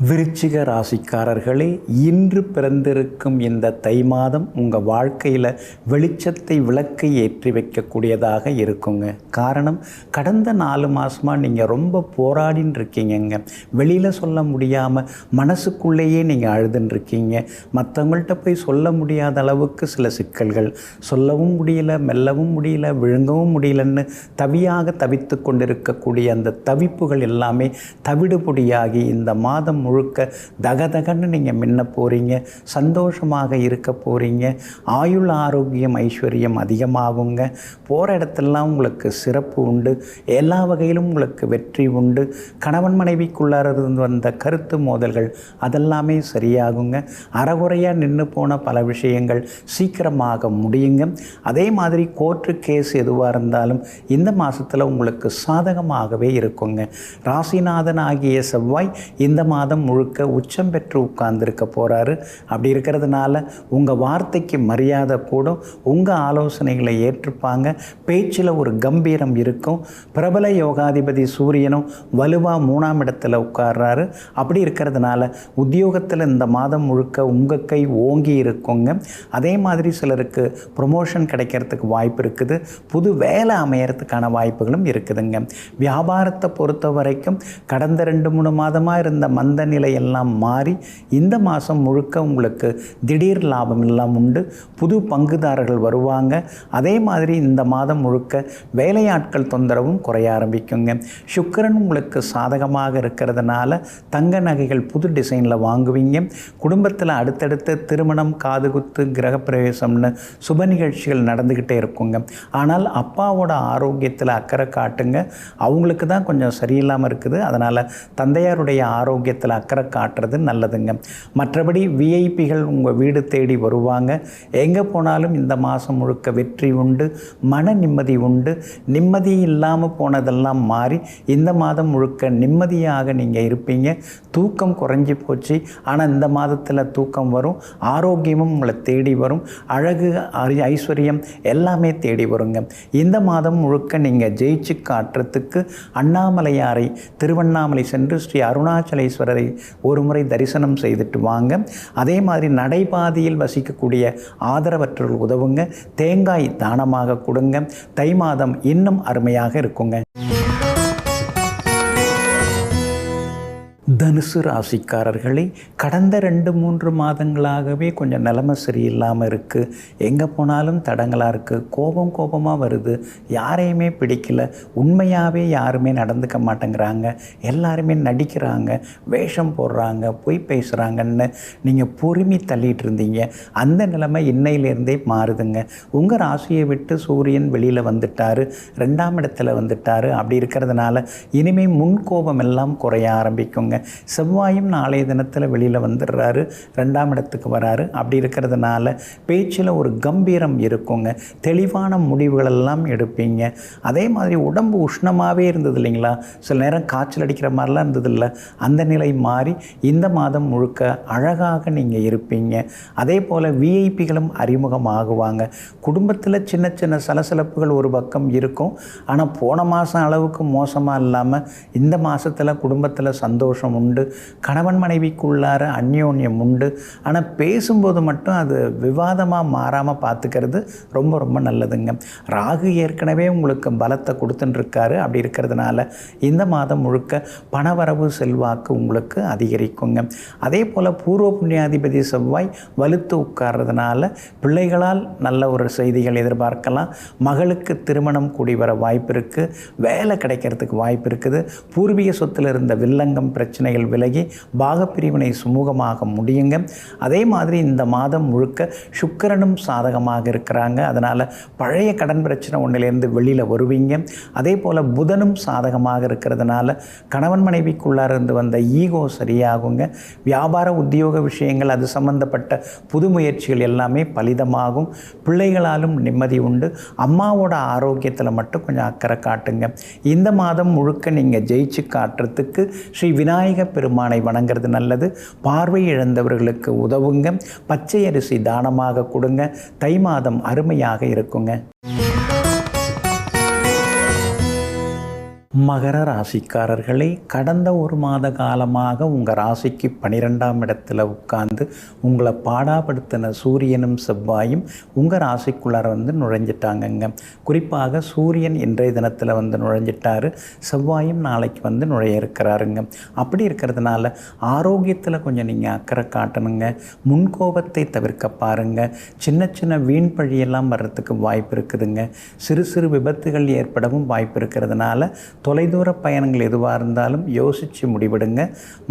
விருச்சிக ராசிக்காரர்களே, இன்று பிறந்திருக்கும் இந்த தை மாதம் உங்கள் வாழ்க்கையில் வெளிச்சத்தை, விளக்கை ஏற்றி வைக்கக்கூடியதாக இருக்குங்க. காரணம், கடந்த 4 மாதமாக நீங்கள் ரொம்ப போராடின்னு இருக்கீங்கங்க. வெளியில் சொல்ல முடியாமல் மனசுக்குள்ளேயே நீங்கள் அழுதுன்னு இருக்கீங்க. மற்றவங்கள்ட்ட போய் சொல்ல முடியாத அளவுக்கு சில சிக்கல்கள், சொல்லவும் முடியல, மெல்லவும் முடியல, விழுங்கவும் முடியலன்னு தவியாக தவித்து கொண்டிருக்கக்கூடிய அந்த தவிப்புகள் எல்லாமே தவிடுபொடியாகி இந்த மாதம் முழுக்க தகதகன்னு நீங்கள் மின்ன போகிறீங்க. சந்தோஷமாக இருக்க போகிறீங்க. ஆயுள், ஆரோக்கியம், ஐஸ்வர்யம் அதிகமாகுங்க. போகிற இடத்துலலாம் உங்களுக்கு சிறப்பு உண்டு. எல்லா வகையிலும் உங்களுக்கு வெற்றி உண்டு. கணவன் மனைவிக்குள்ளார இருந்து வந்த கருத்து மோதல்கள் அதெல்லாமே சரியாகுங்க. அறகுறையாக நின்று போன பல விஷயங்கள் சீக்கிரமாக முடியுங்க. அதே மாதிரி கோர்ட்டு கேஸ் எதுவாக இருந்தாலும் இந்த மாதத்தில் உங்களுக்கு சாதகமாகவே இருக்குங்க. ராசிநாதன் ஆகிய செவ்வாய் இந்த மாதம் முழுக்க உச்சம் பெற்று உட்கார்ந்துருக்க போகிறாரு. அப்படி இருக்கிறதுனால உங்கள் வார்த்தைக்கு மரியாதை கூடும். உங்கள் ஆலோசனைகளை ஏற்றுப்பாங்க. பேச்சில் ஒரு கம்பீரம் இருக்கும். பிரபல யோகாதிபதி சூரியனும் வலுவாக 3ஆம் இடத்துல உட்கார்றாரு. அப்படி இருக்கிறதுனால உத்தியோகத்தில் இந்த மாதம் முழுக்க உங்கள் கை ஓங்கி இருக்குங்க. அதே மாதிரி சிலருக்கு ப்ரொமோஷன் கிடைக்கிறதுக்கு வாய்ப்பு இருக்குது. புது வேலை அமையறதுக்கான வாய்ப்புகளும் இருக்குதுங்க. வியாபாரத்தை பொறுத்த வரைக்கும் கடந்த 2-3 மாதமாக இருந்த மந்த நிலை எல்லாம் மாறி இந்த மாதம் முழுக்க உங்களுக்கு திடீர் லாபம் எல்லாம் உண்டு. புது பங்குதாரர்கள் வருவாங்க. அதே மாதிரி இந்த மாதம் முழுக்க வேலையாட்கள் தொந்தரவும் குறைய ஆரம்பிக்குங்க. சுக்கிரன் உங்களுக்கு சாதகமாக இருக்கிறதுனால தங்க நகைகள் புது டிசைனில் வாங்குவீங்க. குடும்பத்தில் அடுத்தடுத்து திருமணம், காதுகுத்து, கிரகப்பிரவேசம்னு சுப நிகழ்ச்சிகள் நடந்துக்கிட்டே இருக்குங்க. ஆனால் அப்பாவோட ஆரோக்கியத்தில் அக்கறை காட்டுங்க. அவங்களுக்கு தான் கொஞ்சம் சரியில்லாமல் இருக்குது. அதனால் தந்தையாருடைய ஆரோக்கியத்தில் அக்கறை காட்டுறது நல்லதுங்க. மற்றபடி விஐபிகள் உங்கள் வீடு தேடி வருவாங்க. எங்கே போனாலும் இந்த மாதம் முழுக்க வெற்றி உண்டு, மன நிம்மதி உண்டு. நிம்மதி இல்லாமல் போனதெல்லாம் மாறி இந்த மாதம் முழுக்க நிம்மதியாக நீங்கள் இருப்பீங்க. தூக்கம் குறைஞ்சி போச்சு, ஆனால் இந்த மாதத்தில் தூக்கம் வரும். ஆரோக்கியமும் உங்களை தேடி வரும். அழகு, ஐஸ்வர்யம் எல்லாமே தேடி வருங்க. இந்த மாதம் முழுக்க நீங்கள் ஜெயிச்சு காட்டுறதுக்கு அண்ணாமலையாரை, திருவண்ணாமலை சென்று ஸ்ரீ அருணாச்சலேஸ்வரரை ஒரு முறை தரிசனம் செய்துட்டு வாங்க. அதே மாதிரி நடைபாதையில் வசிக்கக்கூடிய ஆதரவற்றவர்கள் உதவுங்க. தேங்காய் தானமாக கொடுங்க. தை மாதம் இன்னும் அருமையாக இருக்குங்க. தனுசு ராசிக்காரர்களே, கடந்த 2-3 மாதங்களாகவே கொஞ்சம் நிலைமை சரியில்லாமல் இருக்குது. எங்கே போனாலும் தடங்களாக இருக்குது. கோபமாக வருது. யாரையுமே பிடிக்கல. உண்மையாகவே யாருமே நடந்துக்க மாட்டேங்கிறாங்க. எல்லாருமே நடிக்கிறாங்க, வேஷம் போடுறாங்க, பொய் பேசுகிறாங்கன்னு நீங்கள் பொறுமி தள்ளிட்டு இருந்தீங்க. அந்த நிலைமை இன்னையிலேருந்தே மாறுதுங்க. உங்கள் ராசியை விட்டு சூரியன் வெளியில் வந்துட்டார், 2ஆம் இடத்துல வந்துட்டார். அப்படி இருக்கிறதுனால இனிமேல் முன்கோபம் எல்லாம் குறைய ஆரம்பிக்குங்க. செவ்வாயும் நாளைய தினத்தில் வெளியில் வந்துடுறாரு, 2ஆம் இடத்துக்கு வராரு. அப்படி இருக்கிறதுனால பேச்சில் ஒரு கம்பீரம் இருக்குங்க. தெளிவான முடிவுகளெல்லாம் எடுப்பீங்க. அதே மாதிரி உடம்பு உஷ்ணமாகவே இருந்தது இல்லைங்களா, சில நேரம் காய்ச்சல் அடிக்கிற மாதிரிலாம் இருந்தது இல்லை, அந்த நிலை மாறி இந்த மாதம் முழுக்க அழகாக நீங்கள் இருப்பீங்க. அதே போல் விஐபிகளும் அறிமுகமாகுவாங்க. குடும்பத்தில் சின்ன சின்ன சலசலப்புகள் ஒரு பக்கம் இருக்கும். ஆனால் போன மாதம் அளவுக்கு மோசமாக இல்லாமல் இந்த மாதத்தில் குடும்பத்தில் சந்தோஷம் உண்டு. கணவன் மனைவிக்குள்ளார அந்யோன்யம் உண்டு. ஆனால் பேசும்போது மட்டும் அது விவாதமாக மாறாமல் பார்த்துக்கிறது ரொம்ப ரொம்ப நல்லதுங்க. ராகு ஏற்கனவே உங்களுக்கு பலத்தை கொடுத்துட்டுருக்காரு. அப்படி இருக்கிறதுனால இந்த மாதம் முழுக்க பணவரவு, செல்வாக்கு உங்களுக்கு அதிகரிக்குங்க. அதே போல் பூர்வ புண்ணியாதிபதி செவ்வாய் வலுத்து உட்கார்றதுனால பிள்ளைகளால் நல்ல ஒரு செய்திகள் எதிர்பார்க்கலாம். மகளுக்கு திருமணம் கூடி வர வாய்ப்பு இருக்குது. வேலை கிடைக்கிறதுக்கு வாய்ப்பு இருக்குது. பூர்வீக சொத்தில் இருந்த வில்லங்கம் பிரச்சனைகள் விலகி பாகப்பிரிவினை சுமூகமாக முடியுங்க. அதே மாதிரி இந்த மாதம் முழுக்க சுக்கிரனும் சாதகமாக இருக்கிறாங்க. அதனால் பழைய கடன் பிரச்சனை ஒன்றிலேருந்து வெளியில் வருவீங்க. அதே போல் புதனும் சாதகமாக இருக்கிறதுனால கணவன் மனைவிக்குள்ளார இருந்து வந்த ஈகோ சரியாகுங்க. வியாபார உத்தியோக விஷயங்கள், அது சம்பந்தப்பட்ட புது முயற்சிகள் எல்லாமே பலிதமாகும். பிள்ளைகளாலும் நிம்மதி உண்டு. அம்மாவோட ஆரோக்கியத்தில் மட்டும் கொஞ்சம் அக்கறை காட்டுங்க. இந்த மாதம் முழுக்க நீங்கள் ஜெயிச்சு காட்டுறதுக்கு ஸ்ரீ விநாயக பெருமானை வணங்குறது நல்லது. பார்வை இழந்தவர்களுக்கு உதவுங்க. பச்சை அரிசி தானமாக கொடுங்க. தை மாதம் அருமையாக இருக்குங்க. மகர ராசிக்காரர்களே, கடந்த ஒரு மாத காலமாக உங்கள் ராசிக்கு 12ஆம் இடத்துல உட்கார்ந்து உங்களை பாடாப்படுத்தின சூரியனும் செவ்வாயும் உங்கள் ராசிக்குள்ளார வந்து நுழைஞ்சிட்டாங்கங்க. குறிப்பாக சூரியன் இன்றைய தினத்தில் வந்து நுழைஞ்சிட்டாரு, செவ்வாயும் நாளைக்கு வந்து நுழைய இருக்கிறாருங்க. அப்படி இருக்கிறதுனால ஆரோக்கியத்தில் கொஞ்சம் நீங்கள் அக்கறை காட்டணுங்க. முன்கோபத்தை தவிர்க்க பாருங்கள். சின்ன சின்ன வீண் பழியெல்லாம் வர்றதுக்கு வாய்ப்பு இருக்குதுங்க. சிறு சிறு விபத்துகள் ஏற்படவும் வாய்ப்பு இருக்கிறதுனால தொலைதூர பயணங்கள் எதுவாக இருந்தாலும் யோசித்து முடிவிடுங்க.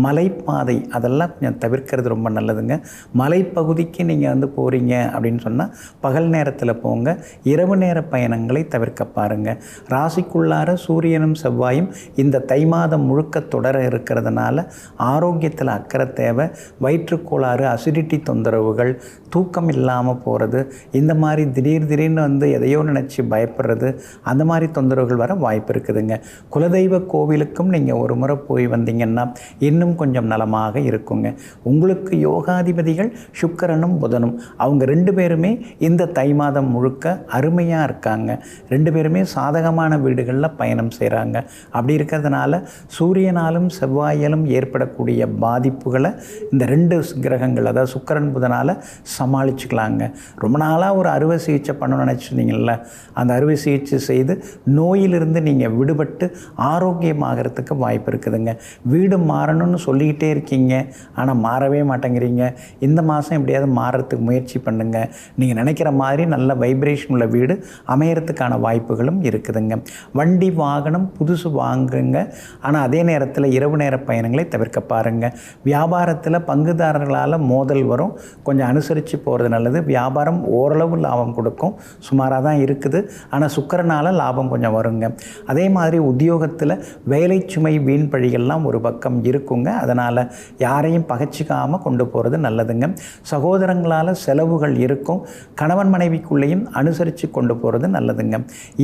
மலைப்பாதை அதெல்லாம் கொஞ்சம் தவிர்க்கிறது ரொம்ப நல்லதுங்க. மலைப்பகுதிக்கு நீங்கள் வந்து போகிறீங்க அப்படின்னு சொன்னால் பகல் நேரத்தில் போங்க. இரவு நேர பயணங்களை தவிர்க்க பாருங்கள். ராசிக்குள்ளார சூரியனும் செவ்வாயும் இந்த தை மாதம் முழுக்க தொடர இருக்கிறதுனால ஆரோக்கியத்தில் அக்கறை தேவை. வயிற்றுக்கோளாறு, அசிடிட்டி தொந்தரவுகள், தூக்கம் இல்லாமல் போகிறது, இந்த மாதிரி திடீர்னு வந்து எதையோ நினச்சி பயப்படுறது, அந்த மாதிரி தொந்தரவுகள் வர வாய்ப்பு இருக்குதுங்க. குலதெய்வ கோவிலுக்கும் நீங்கள் ஒரு முறை போய் வந்தீங்கன்னா இன்னும் கொஞ்சம் நலமாக இருக்குங்க. உங்களுக்கு யோகாதிபதிகள் சுக்கிரனும் புதனும், அவங்க 2 பேருமே இந்த தை மாதம் முழுக்க அருமையாக இருக்காங்க. 2 பேருமே சாதகமான வீடுகளில் பயணம் செய்கிறாங்க. அப்படி இருக்கிறதுனால சூரியனாலும் செவ்வாயாலும் ஏற்படக்கூடிய பாதிப்புகளை இந்த 2 கிரகங்கள், அதாவது சுக்கிரன் புதனால் சமாளிச்சுக்கலாங்க. ரொம்ப நாளாக ஒரு அறுவை சிகிச்சை பண்ணணும்னு நினச்சிருந்தீங்கள்ல, அந்த அறுவை சிகிச்சை செய்து நோயிலிருந்து நீங்கள் விடுபட்டு ஆரோக்கியமாகறதுக்கு வாய்ப்பு இருக்குதுங்க. வீடு மாறணும்னு சொல்லிக்கிட்டே இருக்கீங்க, ஆனால் மாறவே மாட்டேங்கிறீங்க. இந்த மாதம் எப்படியாவது மாறுறதுக்கு முயற்சி பண்ணுங்கள். நீங்கள் நினைக்கிற மாதிரி நல்ல வைப்ரேஷன் உள்ள வீடு அமையறதுக்கான வாய்ப்புகளும் இருக்குதுங்க. வண்டி வாகனம் புதுசு வாங்குங்க, ஆனால் அதே நேரத்தில் இரவு நேர பயணங்களை தவிர்க்க பாருங்கள். வியாபாரத்தில் பங்குதாரர்களால் மோதல் வரும், கொஞ்சம் அனுசரித்து போகிறது நல்லது. வியாபாரம் ஓரளவு லாபம் கொடுக்கும், சுமாராக தான் இருக்குது, ஆனால் சுக்கிரனால் லாபம் கொஞ்சம் வருங்க. அதே மாதிரி உத்தியோகத்தில் வேலை சுமை வீண் பழிகள்லாம் ஒரு பக்கம் இருக்குங்க. அதனால் யாரையும் பகைச்சிக்காமல் கொண்டு போகிறது நல்லதுங்க. சகோதரங்களால் செலவுகள் இருக்கும், கணவன் மனைவிக்குள்ளேயும் அனுசரித்து கொண்டு போகிறது நல்லதுங்க.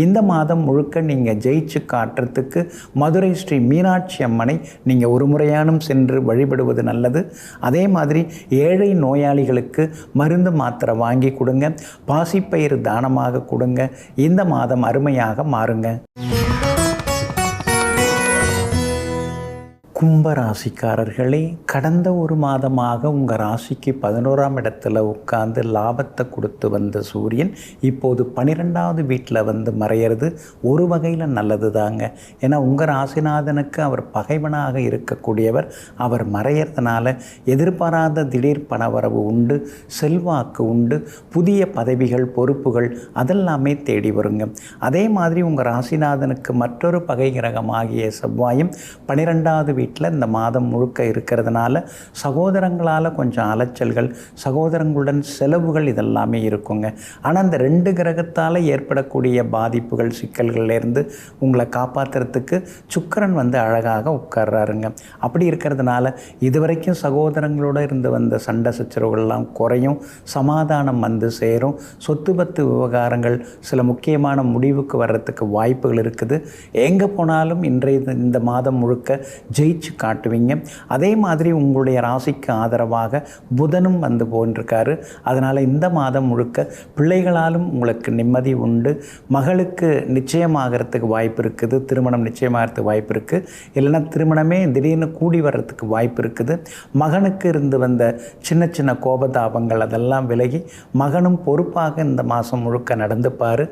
இந்த மாதம் முழுக்க நீங்கள் ஜெயிச்சு காட்டுறதுக்கு மதுரை ஸ்ரீ மீனாட்சி அம்மனை நீங்கள் ஒரு முறையானும் சென்று வழிபடுவது நல்லது. அதே மாதிரி ஏழை நோயாளிகளுக்கு மருந்து மாத்திரை வாங்கி கொடுங்க, பாசிப்பயிறு தானமாக கொடுங்க. இந்த மாதம் அருமையாக மாறுங்க. கும்பராசிக்காரர்களே, கடந்த ஒரு மாதமாக உங்கள் ராசிக்கு 11ஆம் இடத்துல உட்கார்ந்து லாபத்தை கொடுத்து வந்த சூரியன் இப்போது 12வது வீட்டில் வந்து மறையிறது ஒரு வகையில் நல்லது தாங்க. ஏன்னா உங்கள் ராசிநாதனுக்கு அவர் பகைவனாக இருக்கக்கூடியவர். அவர் மறையிறதுனால எதிர்பாராத திடீர் பணவரவு உண்டு, செல்வாக்கு உண்டு, புதிய பதவிகள் பொறுப்புகள் அதெல்லாமே தேடி வருங்க. அதே மாதிரி உங்கள் ராசிநாதனுக்கு மற்றொரு பகை கிரகமாகிய செவ்வாயும் 12வது வீட்டில் இந்த மாதம் முழுக்க இருக்கிறதுனால சகோதரங்களால் கொஞ்சம் அலைச்சல்கள், சகோதரங்களுடன் செலவுகள் இதெல்லாமே இருக்குங்க. ஆனால் அந்த 2 கிரகத்தால் ஏற்படக்கூடிய பாதிப்புகள் சிக்கல்கள்லேருந்து உங்களை காப்பாற்றுறதுக்கு சுக்கிரன் வந்து அழகாக உட்கார்றாருங்க. அப்படி இருக்கிறதுனால இதுவரைக்கும் சகோதரங்களோடு இருந்து வந்த சண்டை சச்சரவுகள்லாம் குறையும், சமாதானம் வந்து சேரும், சொத்து பத்து விவகாரங்கள் சில முக்கியமான முடிவுக்கு வர்றதுக்கு வாய்ப்புகள் இருக்குது. எங்கே போனாலும் இந்த மாதம் முழுக்க ஜெயிச்சு காட்டுவீங்க. அதே மாதிரி உங்களுடைய ராசிக்கு ஆதரவாக புதனும் வந்து போன்றிருக்காரு. அதனால் இந்த மாதம் முழுக்க பிள்ளைகளாலும் உங்களுக்கு நிம்மதி உண்டு. மகளுக்கு நிச்சயமாகறதுக்கு வாய்ப்பு இருக்குது, திருமணம் நிச்சயமாகறதுக்கு வாய்ப்பு இருக்குது. இல்லைன்னா திருமணமே திடீர்னு கூடி வர்றதுக்கு வாய்ப்பு இருக்குது. மகனுக்கு இருந்து வந்த சின்ன சின்ன கோபதாபங்கள் அதெல்லாம் விலகி மகனும் பொறுப்பாக இந்த மாதம் முழுக்க நடந்துப்பார்.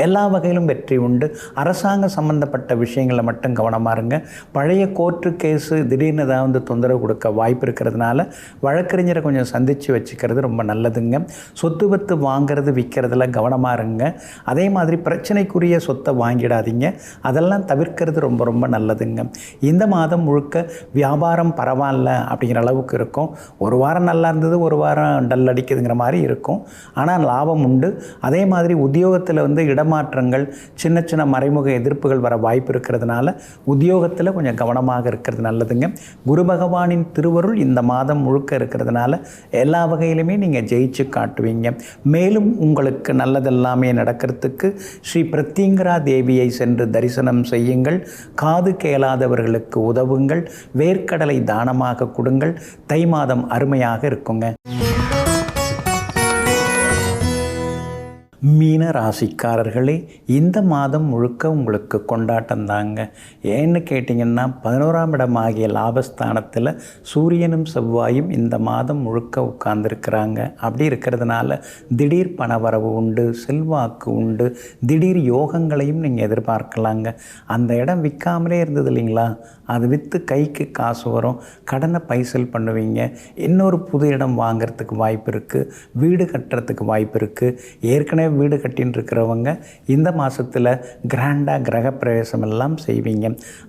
எல்லா வகையிலும் வெற்றி உண்டு. அரசாங்க சம்பந்தப்பட்ட விஷயங்களை மட்டும் கவனமாக இருங்க. பழைய கோர்ட்டு கேஸு திடீர்னு ஏதாவது தொந்தரவு கொடுக்க வாய்ப்பு இருக்கிறதுனால வழக்கறிஞரை கொஞ்சம் சந்தித்து வச்சுக்கிறது ரொம்ப நல்லதுங்க. சொத்து பத்து வாங்கிறது விற்கிறதுல கவனமாக இருங்க. அதே மாதிரி பிரச்சனைக்குரிய சொத்தை வாங்கிடாதீங்க, அதெல்லாம் தவிர்க்கிறது ரொம்ப ரொம்ப நல்லதுங்க. இந்த மாதம் முழுக்க வியாபாரம் பரவாயில்ல அப்படிங்கிற அளவுக்கு இருக்கும். ஒரு வாரம் நல்லா இருந்தது, ஒரு வாரம் டல் அடிக்குதுங்கிற மாதிரி இருக்கும், ஆனால் லாபம் உண்டு. அதே மாதிரி உத்தியோகத்தில் வந்து இடமாற்றங்கள், சின்ன சின்ன மறைமுக எதிர்ப்புகள் வர வாய்ப்பு இருக்கிறதுனால உத்தியோகத்தில் கொஞ்சம் கவனமாக இருக்கிறது நல்லதுங்க. குரு பகவானின் திருவருள் இந்த மாதம் முழுக்க இருக்கிறதுனால எல்லா வகையிலுமே நீங்கள் ஜெயிச்சு காட்டுவீங்க. மேலும் உங்களுக்கு நல்லதெல்லாமே நடக்கிறதுக்கு ஸ்ரீ பிரத்யங்கரா தேவியை சென்று தரிசனம் செய்யுங்கள். காது கேளாதவர்களுக்கு உதவுங்கள். வேர்க்கடலை தானமாக கொடுங்கள். தை மாதம் அருமையாக இருக்குங்க. மீன ராசிக்காரர்களே, இந்த மாதம் முழுக்க உங்களுக்கு கொண்டாட்டம் தாங்க. ஏன்னு கேட்டிங்கன்னா 11ஆம் இடமாகிய லாபஸ்தானத்தில் சூரியனும் செவ்வாயும் இந்த மாதம் முழுக்க உட்கார்ந்துருக்கிறாங்க. அப்படி இருக்கிறதுனால திடீர் பணவரவு உண்டு, செல்வாக்கு உண்டு, திடீர் யோகங்களையும் நீங்கள் எதிர்பார்க்கலாங்க. அந்த இடம் விற்காமலே இருந்தது இல்லைங்களா, அது விற்று கைக்கு காசு வரும், கடனை பைசல் பண்ணுவீங்க. இன்னொரு புது இடம் வாங்கிறதுக்கு வாய்ப்பு இருக்குது, வீடு கட்டுறதுக்கு வாய்ப்பு இருக்குது. ஏற்கனவே வீடு கட்டின்னு இருக்கிறவங்க இந்த மாதத்தில் கிராண்டாக கிரகப்பிரவேசம் எல்லாம் செய்வீங்க.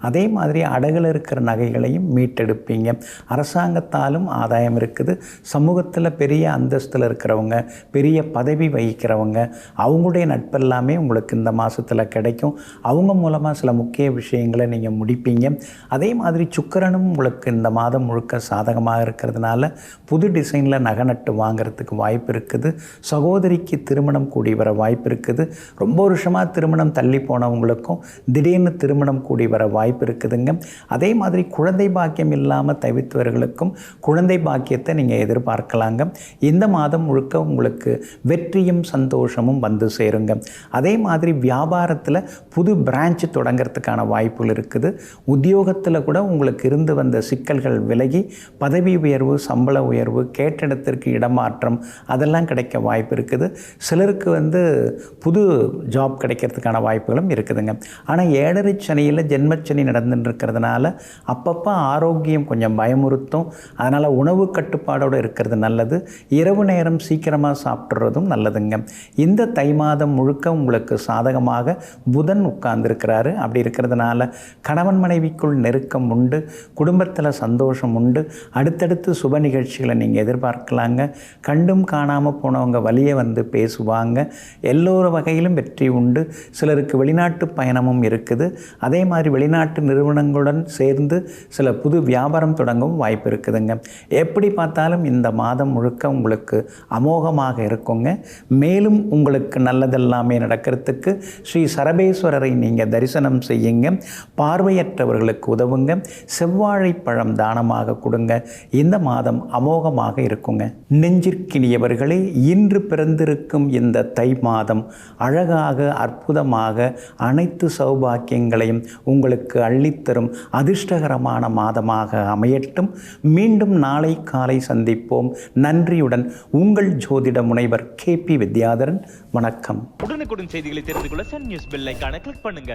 அதே மாதிரி அடகில் இருக்கிற நகைகளையும் மீட்டெடுப்பீங்க. அரசாங்கத்தாலும் ஆதாயம் இருக்குது. சமூகத்தில் பெரிய அந்தஸ்தில் இருக்கிறவங்க, பெரிய பதவி வகிக்கிறவங்க, அவங்களுடைய நட்பெல்லாமே உங்களுக்கு இந்த மாதத்தில் கிடைக்கும். அவங்க மூலமாக சில முக்கிய விஷயங்களை நீங்கள் முடிப்பீங்க. அதே மாதிரி சுக்கிரனும் உங்களுக்கு இந்த மாதம் முழுக்க சாதகமாக இருக்கிறதுனால புது டிசைனில் நகை நட்டு வாங்கிறதுக்கு வாய்ப்பு இருக்குது. சகோதரிக்கு திருமணம் கூடி வர வாய்ப்பு இருக்குது. ரொம்ப வருஷமாக திருமணம் தள்ளி போனவங்களுக்கும் திடீர்னு திருமணம் கூடி வர வாய்ப்பு இருக்குதுங்க. அதே மாதிரி குழந்தை பாக்கியம் இல்லாமல் தவித்தவர்களுக்கும் குழந்தை பாக்கியத்தை நீங்கள் எதிர்பார்க்கலாங்க. இந்த மாதம் முழுக்க உங்களுக்கு வெற்றியும் சந்தோஷமும் வந்து சேருங்க. அதே மாதிரி வியாபாரத்தில் புது பிரான்ச் தொடங்கிறதுக்கான வாய்ப்புகள் இருக்குது. உத்தியோகத்தில் கூட உங்களுக்கு இருந்து வந்த சிக்கல்கள் விலகி பதவி உயர்வு, சம்பள உயர்வு, கேட்ட இடத்திற்கு இடமாற்றம் அதெல்லாம் கிடைக்க வாய்ப்பு இருக்குது. சிலருக்கு புது ஜாப் கிடைக்கிறதுக்கான வாய்ப்புகளும் இருக்குதுங்க. ஆனால் 7.5 சனியில் ஜென்மச்சனி நடந்துட்டு இருக்கிறதுனால அப்பப்போ ஆரோக்கியம் கொஞ்சம் பயமுறுத்தும். அதனால் உணவு கட்டுப்பாடோடு இருக்கிறது நல்லது. இரவு நேரம் சீக்கிரமாக சாப்பிட்றதும் நல்லதுங்க. இந்த தை மாதம் முழுக்க உங்களுக்கு சாதகமாக புதன் உட்கார்ந்துருக்கிறாரு. அப்படி இருக்கிறதுனால கணவன் மனைவிக்குள் நெருக்கம் உண்டு, குடும்பத்தில் சந்தோஷம் உண்டு. அடுத்தடுத்து சுப நிகழ்ச்சிகளை நீங்கள் எதிர்பார்க்கலாங்க. கண்டும் காணாமல் போனவங்க வழியே வந்து பேசுவாங்க. எல்லோரு வகையிலும் வெற்றி உண்டு. சிலருக்கு வெளிநாட்டு பயணமும் இருக்குது. அதே மாதிரி வெளிநாட்டு நிறுவனங்களுடன் சேர்ந்து சில புது வியாபாரம் தொடங்கவும் வாய்ப்பு இருக்குதுங்க. எப்படி பார்த்தாலும் இந்த மாதம் முழுக்க உங்களுக்கு அமோகமாக இருக்குங்க. மேலும் உங்களுக்கு நல்லதெல்லாமே நடக்கிறதுக்கு ஸ்ரீ சரபேஸ்வரரை நீங்கள் தரிசனம் செய்யுங்க. பார்வையற்றவர்களுக்கு உதவுங்க. செவ்வாழைப்பழம் தானமாக கொடுங்க. இந்த மாதம் அமோகமாக இருக்குங்க. நெஞ்சிற்கினியவர்களே, இன்று பிறந்திருக்கும் இந்த தை மாதம் அழகாக அற்புதமாக அனைத்து சௌபாக்கியங்களையும் உங்களுக்கு அள்ளித்தரும் அதிர்ஷ்டகரமான மாதமாக அமையட்டும். மீண்டும் நாளை காலை சந்திப்போம். நன்றியுடன் உங்கள் ஜோதிட முனைவர் KP வித்யாதரன். வணக்கம். உடனுக்குடன் செய்திகளை தெரிந்து கொள்ள சன் நியூஸ் பெல் ஐகானை கிளிக் பண்ணுங்க.